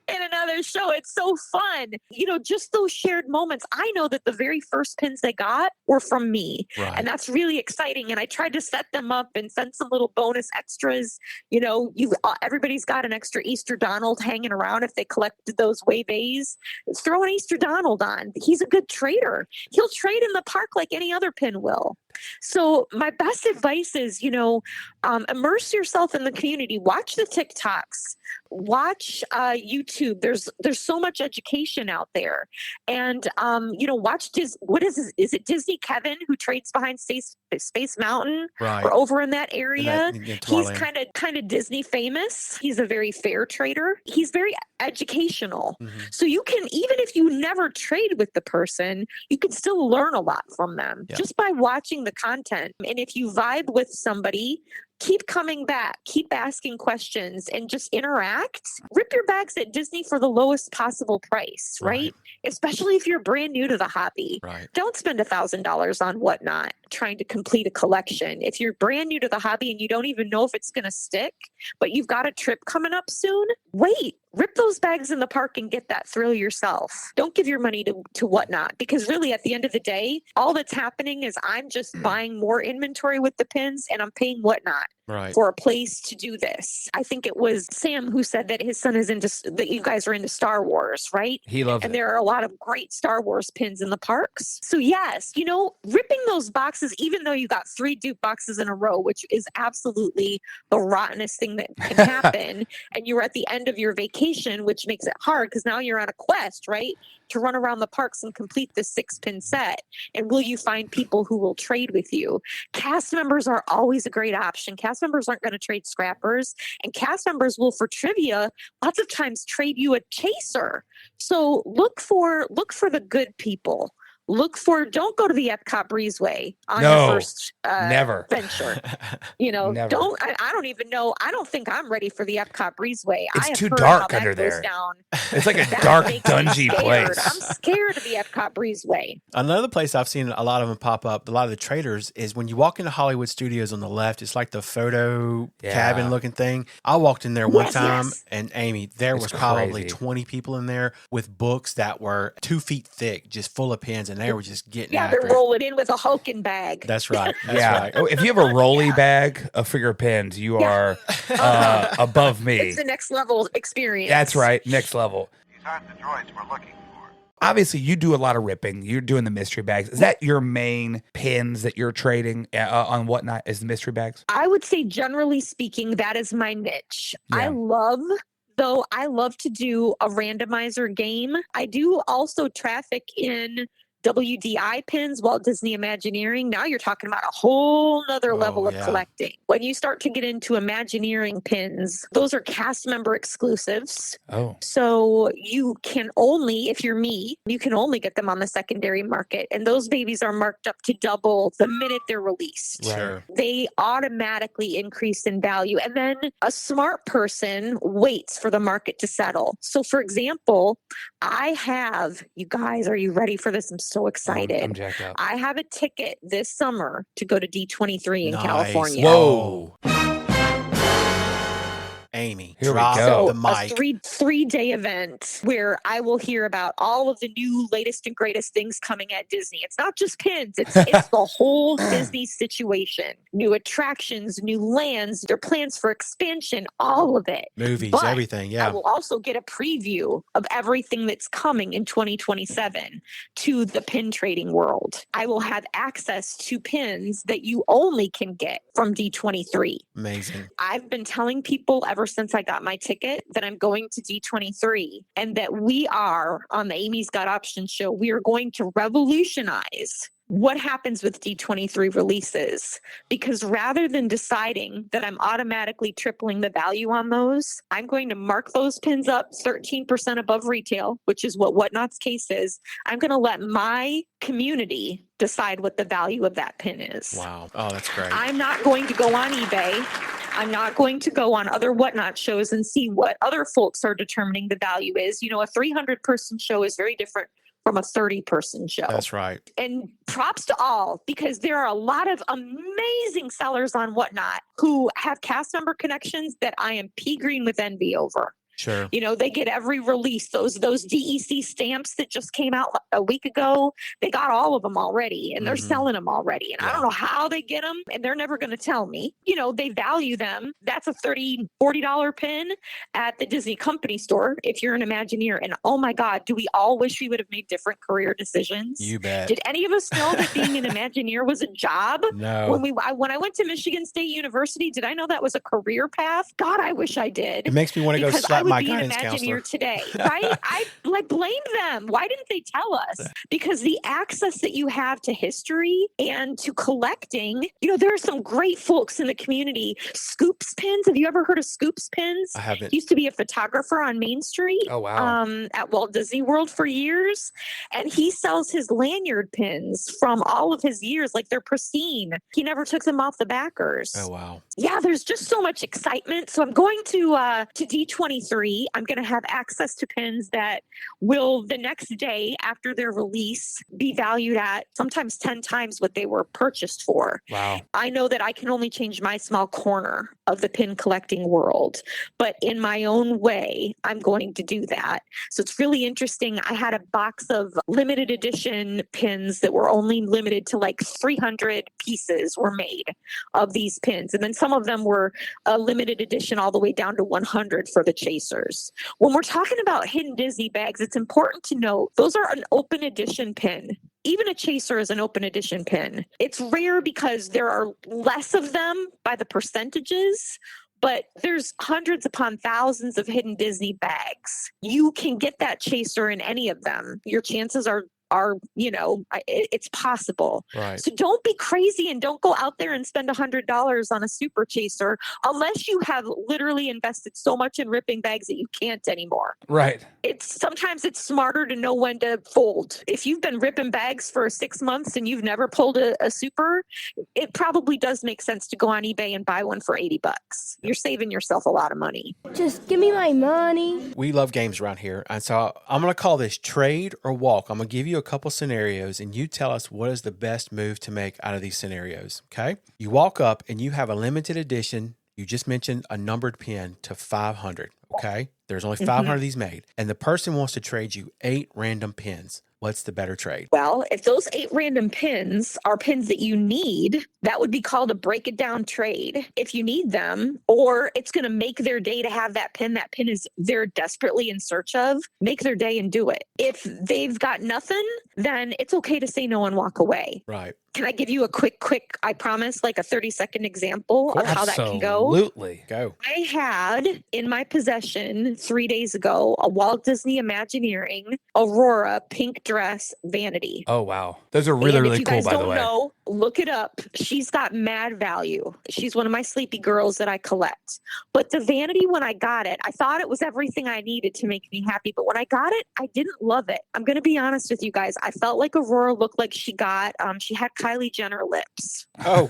in another show. It's so fun. Just those shared moments. I know that the very first pins they got were from me. Right. And that's really exciting. And I tried to set them up and send some little bonus extras. Everybody's got an extra Easter Donald hanging around if they collected those Wave A's. Throw an Easter Donald on. He's a good trader. He'll trade in the park like any other pin will. So my best advice is, immerse yourself in the community. Watch the TikToks. Watch YouTube. There's so much education out there. And, watch what is this? Is it Disney Kevin who trades behind Space Mountain? Right. Or over in that area? In He's Tomorrowland. kind of Disney famous. He's a very fair trader. He's very educational. So you can, even if you never trade with the person, you can still learn a lot from them just by watching the content. And if you vibe with somebody, keep coming back, keep asking questions, and just interact. Rip your bags at Disney for the lowest possible price, right? Especially if you're brand new to the hobby. Right. Don't spend $1,000 on Whatnot trying to complete a collection. If you're brand new to the hobby and you don't even know if it's going to stick, but you've got a trip coming up soon, wait. Rip those bags in the park and get that thrill yourself. Don't give your money to Whatnot, because really at the end of the day, all that's happening is I'm just buying more inventory with the pins, and I'm paying Whatnot for a place to do this. I think it was Sam who said that his son is that you guys are into Star Wars, right? He loves and it. there are a lot of great Star Wars pins in the parks. So yes, ripping those boxes, even though you got 3 dupe boxes in a row, which is absolutely the rottenest thing that can happen, and you were at the end of your vacation, which makes it hard because now you're on a quest, right, to run around the parks and complete the 6-pin set. And will you find people who will trade with you? Cast members are always a great option. Cast members aren't going to trade scrappers, and cast members will, for trivia, lots of times trade you a chaser. So look for the good people. Don't go to the Epcot Breezeway on your first never venture. Never. I don't even know. I don't think I'm ready for the Epcot Breezeway. It's too dark under there. It's like a dark, dungy place. I'm scared of the Epcot Breezeway. Another place I've seen a lot of them pop up, a lot of the traders, is when you walk into Hollywood Studios on the left, it's like the photo cabin looking thing. I walked in there one time, and Amy, there was probably 20 people in there with books that were 2 feet thick, just full of pins, and they were just getting after they're rolling in with a Hoken bag. That's right. Right. Oh, if you have a rolly bag of figure pins, you are above me. It's the next level experience. That's right. Next level. These aren't the droids we're looking for. Obviously, you do a lot of ripping. You're doing the mystery bags. Is that your main pins that you're trading on Whatnot, is the mystery bags? I would say, generally speaking, that is my niche. Yeah. I love to do a randomizer game. I do also traffic in WDI pins, Walt Disney Imagineering. Now you're talking about a whole nother level of collecting. When you start to get into Imagineering pins, those are cast member exclusives. Oh. So you can only, if you're me, you can only get them on the secondary market. And those babies are marked up to double the minute they're released. Sure. They automatically increase in value. And then a smart person waits for the market to settle. So for example, you guys, are you ready for this? I'm so excited. I'm jacked up. I have a ticket this summer to go to D23 in California. Whoa. Amy, Here we drop go. the mic. A three-day event where I will hear about all of the new, latest, and greatest things coming at Disney. It's not just pins; it's the whole Disney situation. New attractions, new lands, their plans for expansion, all of it. Movies, But everything. Yeah. I will also get a preview of everything that's coming in 2027 to the pin trading world. I will have access to pins that you only can get from D23. Amazing. I've been telling people ever since I got my ticket that I'm going to D23, and that we are on the Amy's Got Options show. We are going to revolutionize what happens with D23 releases, because rather than deciding that I'm automatically tripling the value on those, I'm going to mark those pins up 13% above retail, which is what Whatnot's case is. I'm going to let my community decide what the value of that pin is. Wow. Oh, that's great. I'm not going to go on eBay. I'm not going to go on other Whatnot shows and see what other folks are determining the value is. You know, a 300-person show is very different from a 30-person show. That's right. And props to all, because there are a lot of amazing sellers on Whatnot who have cast member connections that I am pea green with envy over. Sure. You know, they get every release. Those DEC stamps that just came out a week ago, they got all of them already, and they're selling them already. And I don't know how they get them, and they're never going to tell me. You know, they value them. That's a $30, $40 pin at the Disney company store if you're an Imagineer. And oh my God, do we all wish we would have made different career decisions? You bet. Did any of us know that being an Imagineer was a job? No. When I went to Michigan State University, did I know that was a career path? God, I wish I did. It makes me want to go slap my guidance counselor today, right? I blamed them. Why didn't they tell us? Because the access that you have to history and to collecting, you know, there are some great folks in the community. Scoops Pins. Have you ever heard of Scoops Pins? I haven't. He used to be a photographer on Main Street. Oh, wow. At Walt Disney World for years. And he sells his lanyard pins from all of his years, like they're pristine. He never took them off the backers. Oh, wow. Yeah, there's just so much excitement. So I'm going to D23. I'm going to have access to pins that will, the next day after their release, be valued at sometimes 10 times what they were purchased for. Wow. I know that I can only change my small corner of the pin collecting world, but in my own way, I'm going to do that. So it's really interesting. I had a box of limited edition pins that were only limited to like 300 pieces were made of these pins. And then some of them were a limited edition all the way down to 100 for the chasers. When we're talking about hidden Disney bags, it's important to note those are an open edition pin. Even a chaser is an open edition pin. It's rare because there are less of them by the percentages, but there's hundreds upon thousands of hidden Disney bags. You can get that chaser in any of them. Your chances are, you know, it's possible. Right. So don't be crazy and don't go out there and spend $100 on a super chaser unless you have literally invested so much in ripping bags that you can't anymore. Right. Sometimes it's smarter to know when to fold. If you've been ripping bags for 6 months and you've never pulled a super, it probably does make sense to go on eBay and buy one for $80. You're saving yourself a lot of money. Just give me my money. We love games around here. And so I'm going to call this trade or walk. I'm going to give you a couple scenarios and you tell us what is the best move to make out of these scenarios. Okay. You walk up and you have a limited edition. You just mentioned a numbered pin to 500. Okay. There's only 500 of these made. And the person wants to trade you 8 random pins. What's the better trade? Well, if those 8 random pins are pins that you need, that would be called a break it down trade if you need them, or it's going to make their day to have that pin is they're desperately in search of, make their day and do it. If they've got nothing, then it's okay to say no and walk away. Right. Can I give you a quick, I promise, like a 30-second example of how that can go? Absolutely. Go. I had in my possession 3 days ago a Walt Disney Imagineering Aurora pink dress vanity. Oh, wow. Those are really, really cool, by the way. If you guys don't know, look it up. She's got mad value. She's one of my sleepy girls that I collect. But the vanity, when I got it, I thought it was everything I needed to make me happy. But when I got it, I didn't love it. I'm going to be honest with you guys. I felt like Aurora looked like she had Kylie Jenner lips. Oh,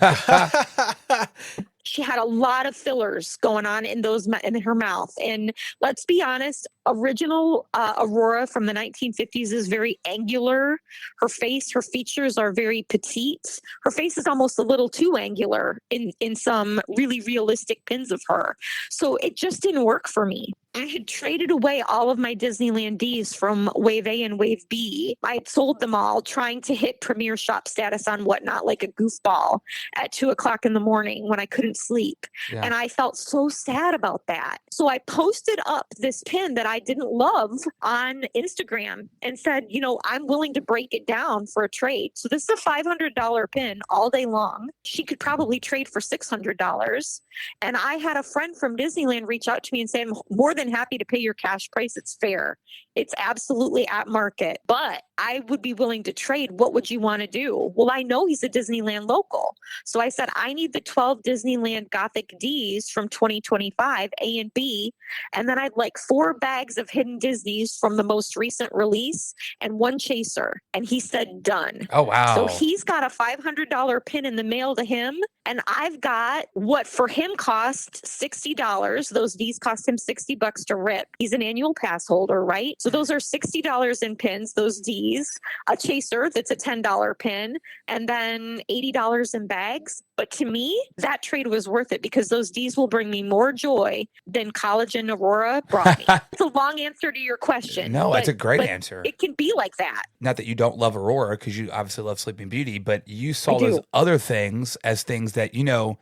She had a lot of fillers going on in her mouth. And let's be honest, original Aurora from the 1950s is very angular. Her features are very petite. Her face is almost a little too angular in some really realistic pins of her. So it just didn't work for me. I had traded away all of my Disneyland Ds from Wave A and Wave B. I had sold them all, trying to hit Premier Shop status on Whatnot like a goofball at 2:00 in the morning when I couldn't sleep. Yeah. And I felt so sad about that. So I posted up this pin that I didn't love on Instagram and said, you know, I'm willing to break it down for a trade. So this is a $500 pin all day long. She could probably trade for $600. And I had a friend from Disneyland reach out to me and say, I'm more than than happy to pay your cash price. It's fair. It's absolutely at market, but I would be willing to trade. What would you want to do? Well, I know he's a Disneyland local. So I said, I need the 12 Disneyland Gothic Ds from 2025, A and B. And then I'd like 4 bags of hidden Disneys from the most recent release and 1 chaser. And he said, done. Oh, wow. So he's got a $500 pin in the mail to him. And I've got what for him cost $60. Those Ds cost him $60 to rip. He's an annual pass holder, right? So those are $60 in pins, those Ds, a chaser that's a $10 pin, and then $80 in bags. But to me, that trade was worth it because those Ds will bring me more joy than College and Aurora brought me. It's a long answer to your question. No, it's a great answer. It can be like that. Not that you don't love Aurora, because you obviously love Sleeping Beauty, but you saw those other things as things that,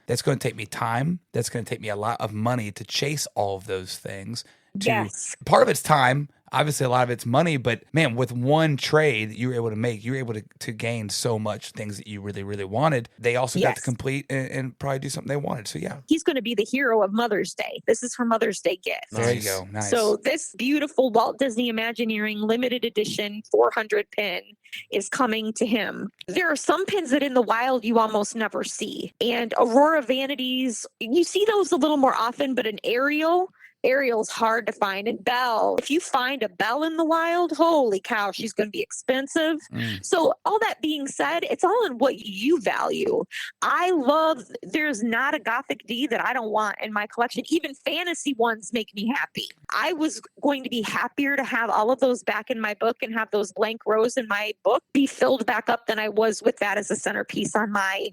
that's going to take me time. That's going to take me a lot of money to chase all of those things. Yes. Part of it's time. Obviously, a lot of it's money, but man, with one trade that you were able to make, you were able to gain so much things that you really, really wanted. They also got to complete and probably do something they wanted. So, yeah. He's going to be the hero of Mother's Day. This is for Mother's Day gift. There you go. Nice. So this beautiful Walt Disney Imagineering limited edition 400 pin is coming to him. There are some pins that in the wild you almost never see. And Aurora Vanities, you see those a little more often, but an Ariel's hard to find. And Belle, if you find a Belle in the wild, holy cow, she's going to be expensive. So all that being said, it's all in what you value. There's not a Gothic D that I don't want in my collection. Even fantasy ones make me happy. I was going to be happier to have all of those back in my book and have those blank rows in my book be filled back up than I was with that as a centerpiece on my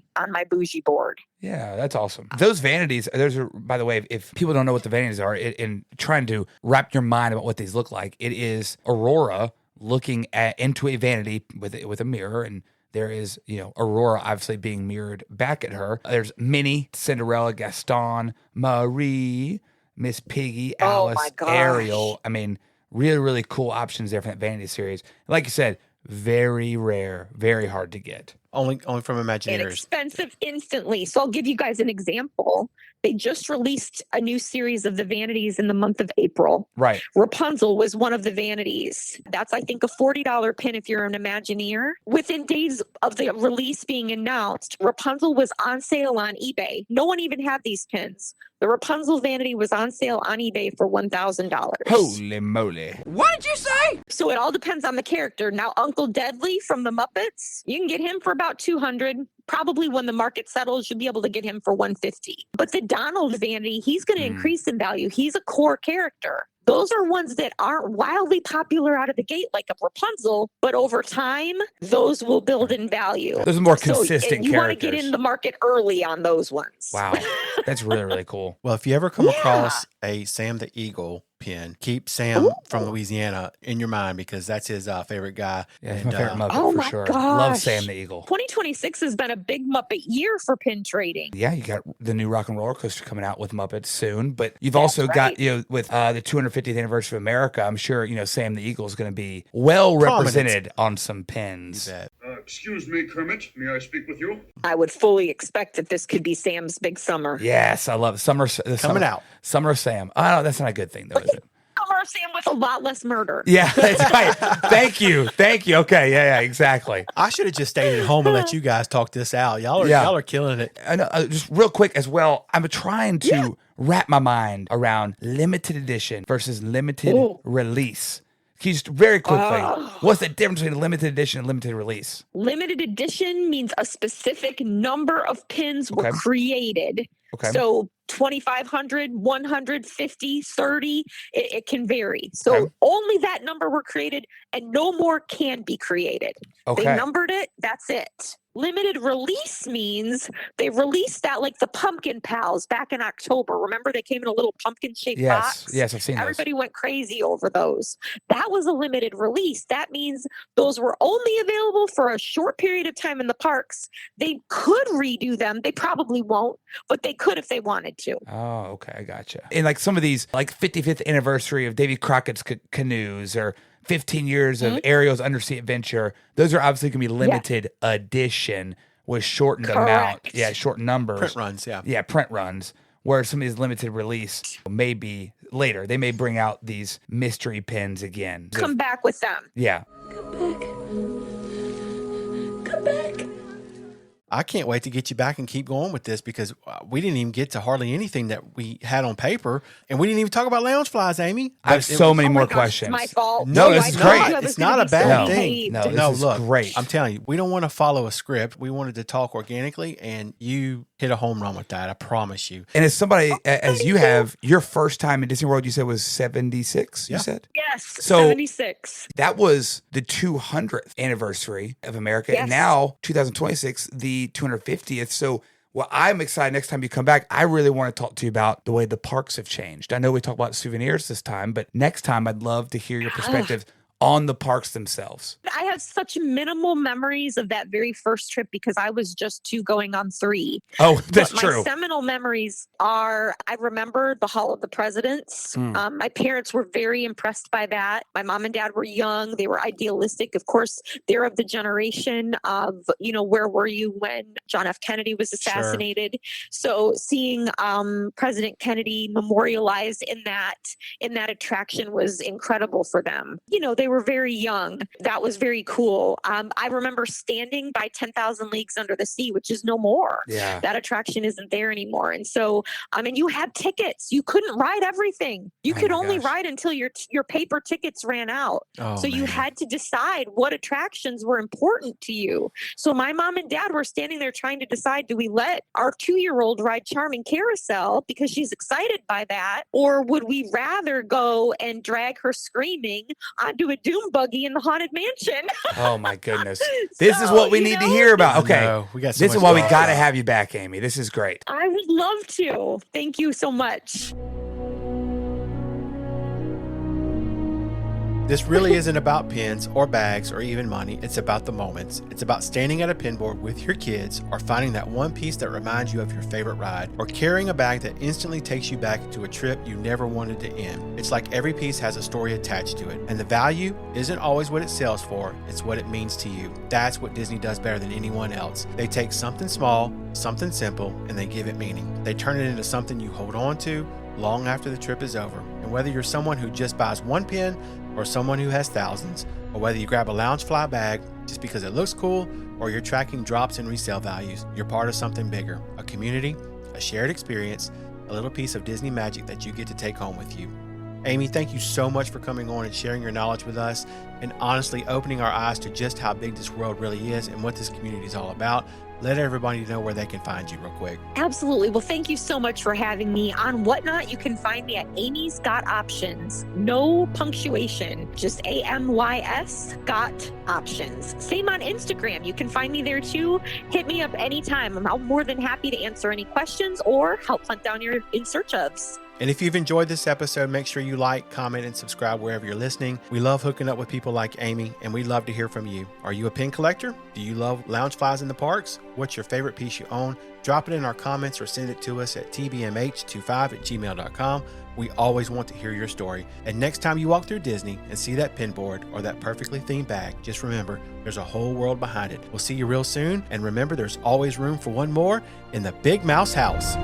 bougie board. Yeah, that's awesome. Those vanities, those are, by the way, if people don't know what the vanities are, in trying to wrap your mind about what these look like, it is Aurora looking into a vanity with a mirror, and there is, Aurora obviously being mirrored back at her. There's Minnie, Cinderella, Gaston, Marie, Miss Piggy, Alice, Ariel. I mean, really, really cool options there for that vanity series. Like you said, very rare, very hard to get. Only from Imagineers. Inexpensive instantly. So I'll give you guys an example. They just released a new series of the vanities in the month of April. Right. Rapunzel was one of the vanities. That's, I think, a $40 pin if you're an Imagineer. Within days of the release being announced, Rapunzel was on sale on eBay. No one even had these pins. The Rapunzel vanity was on sale on eBay for $1,000. Holy moly. What did you say? So it all depends on the character. Now, Uncle Deadly from the Muppets, you can get him for about $200. Probably when the market settles, you'll be able to get him for $150. But the Donald vanity, he's going to increase in value. He's a core character. Those are ones that aren't wildly popular out of the gate, like a Rapunzel, but over time, those will build in value. Those are more consistent you characters. Want to get in the market early on those ones. Wow. That's really, really cool. Well, if you ever come across a Sam the Eagle pin, keep Sam from Louisiana in your mind because that's his favorite guy. Yeah, he's my favorite Muppet for sure. Gosh. Love Sam the Eagle. 2026 has been a big Muppet year for pin trading. Yeah, you got the new Rock and Roller Coaster coming out with Muppets soon, but you've also got, with the 250th anniversary of America, I'm sure, Sam the Eagle is going to be well represented on some pins. Excuse me, Kermit. May I speak with you? I would fully expect that this could be Sam's big summer. Yes, I love it. Coming out. Summer Sam. Oh, that's not a good thing, though, is it? Summer Sam with a lot less murder. Yeah, that's right. Thank you. Okay, yeah, exactly. I should have just stayed at home and let you guys talk this out. Y'all are killing it. I know, just real quick as well, I'm trying to wrap my mind around limited edition versus limited release. Can you just very quickly, what's the difference between a limited edition and limited release? Limited edition means a specific number of pins were created. Okay. So 2,500, 150, 30, it can vary. So only that number were created and no more can be created. Okay. They numbered it, that's it. Limited release means they released that like the Pumpkin Pals back in October. Remember they came in a little pumpkin-shaped box? Yes, I've seen Everybody went crazy over those. That was a limited release. That means those were only available for a short period of time in the parks. They could redo them. They probably won't, but they could if they wanted to. Oh, okay, I gotcha. And like some of these, like 55th anniversary of Davy Crockett's canoes or 15 years of Ariel's Undersea Adventure, those are obviously going to be limited edition with shortened amount. Yeah, shortened numbers. Print runs, Yeah, print runs. where some of these limited release may be later. They may bring out these mystery pins again. Come back with them. Yeah. Come back. I can't wait to get you back and keep going with this because we didn't even get to hardly anything that we had on paper. And we didn't even talk about Loungeflies, Amy. I have so many more Oh my gosh, questions. My fault. No, this I is told great. you I was It's gonna not a be so bad No. thing. No, this No, is look, great. I'm telling you, we don't want to follow a script. We wanted to talk organically, and you hit a home run with that. I promise you. And as somebody, as you have, your first time in Disney World, you said was 76, you Yeah. said? Yes, So- 76. That was the 200th anniversary of America. And Yes. now, 2026, the 250th. So well, I'm excited next time you come back. I really want to talk to you about the way the parks have changed. I know we talked about souvenirs this time, but next time I'd love to hear your perspective on the parks themselves. I have such minimal memories of that very first trip because I was just 2 going on 3. Oh, that's But true. My seminal memories are I remember the Hall of the Presidents. My parents were very impressed by that. My mom and dad were young. They were idealistic. Of course, they're of the generation of, where were you when John F. Kennedy was assassinated? So seeing President Kennedy memorialized in that attraction was incredible for them. They were very young. That was very cool. I remember standing by 10,000 Leagues Under the Sea, which is no more. Yeah. That attraction isn't there anymore. And so, you had tickets. You couldn't ride everything. You Oh could my only gosh. ride until your paper tickets ran out. Oh, So you man. had to decide what attractions were important to you. So my mom and dad were standing there trying to decide, do we let our 2-year-old ride Charming Carousel because she's excited by that? Or would we rather go and drag her screaming onto a doom buggy in the Haunted Mansion? Oh, my goodness. This is So, what we need to hear about. I Okay. know. We got so This is much why to we talk got to about. have you back, Amy. This is great. I would love to. Thank you so much. This really isn't about pins or bags or even money. It's about the moments. It's about standing at a pinboard with your kids or finding that one piece that reminds you of your favorite ride or carrying a bag that instantly takes you back to a trip you never wanted to end. It's like every piece has a story attached to it. And the value isn't always what it sells for. It's what it means to you. That's what Disney does better than anyone else. They take something small, something simple, and they give it meaning. They turn it into something you hold on to long after the trip is over. And whether you're someone who just buys one pin or someone who has thousands, or whether you grab a Loungefly bag just because it looks cool, or you're tracking drops in resale values, you're part of something bigger, a community, a shared experience, a little piece of Disney magic that you get to take home with you. Amy, thank you so much for coming on and sharing your knowledge with us and honestly opening our eyes to just how big this world really is and what this community is all about. Let everybody know where they can find you real quick. Absolutely. Well, thank you so much for having me on Whatnot. You can find me at Amy's Got Options. No punctuation, just AMYS Got Options. Same on Instagram. You can find me there too. Hit me up anytime. I'm more than happy to answer any questions or help hunt down your in search ofs. And if you've enjoyed this episode, make sure you like, comment, and subscribe wherever you're listening. We love hooking up with people like Amy, and we'd love to hear from you. Are you a pin collector? Do you love Loungeflies in the parks? What's your favorite piece you own? Drop it in our comments or send it to us at tbmh25@gmail.com. We always want to hear your story. And next time you walk through Disney and see that pinboard or that perfectly themed bag, just remember, there's a whole world behind it. We'll see you real soon. And remember, there's always room for one more in the Big Mouse House.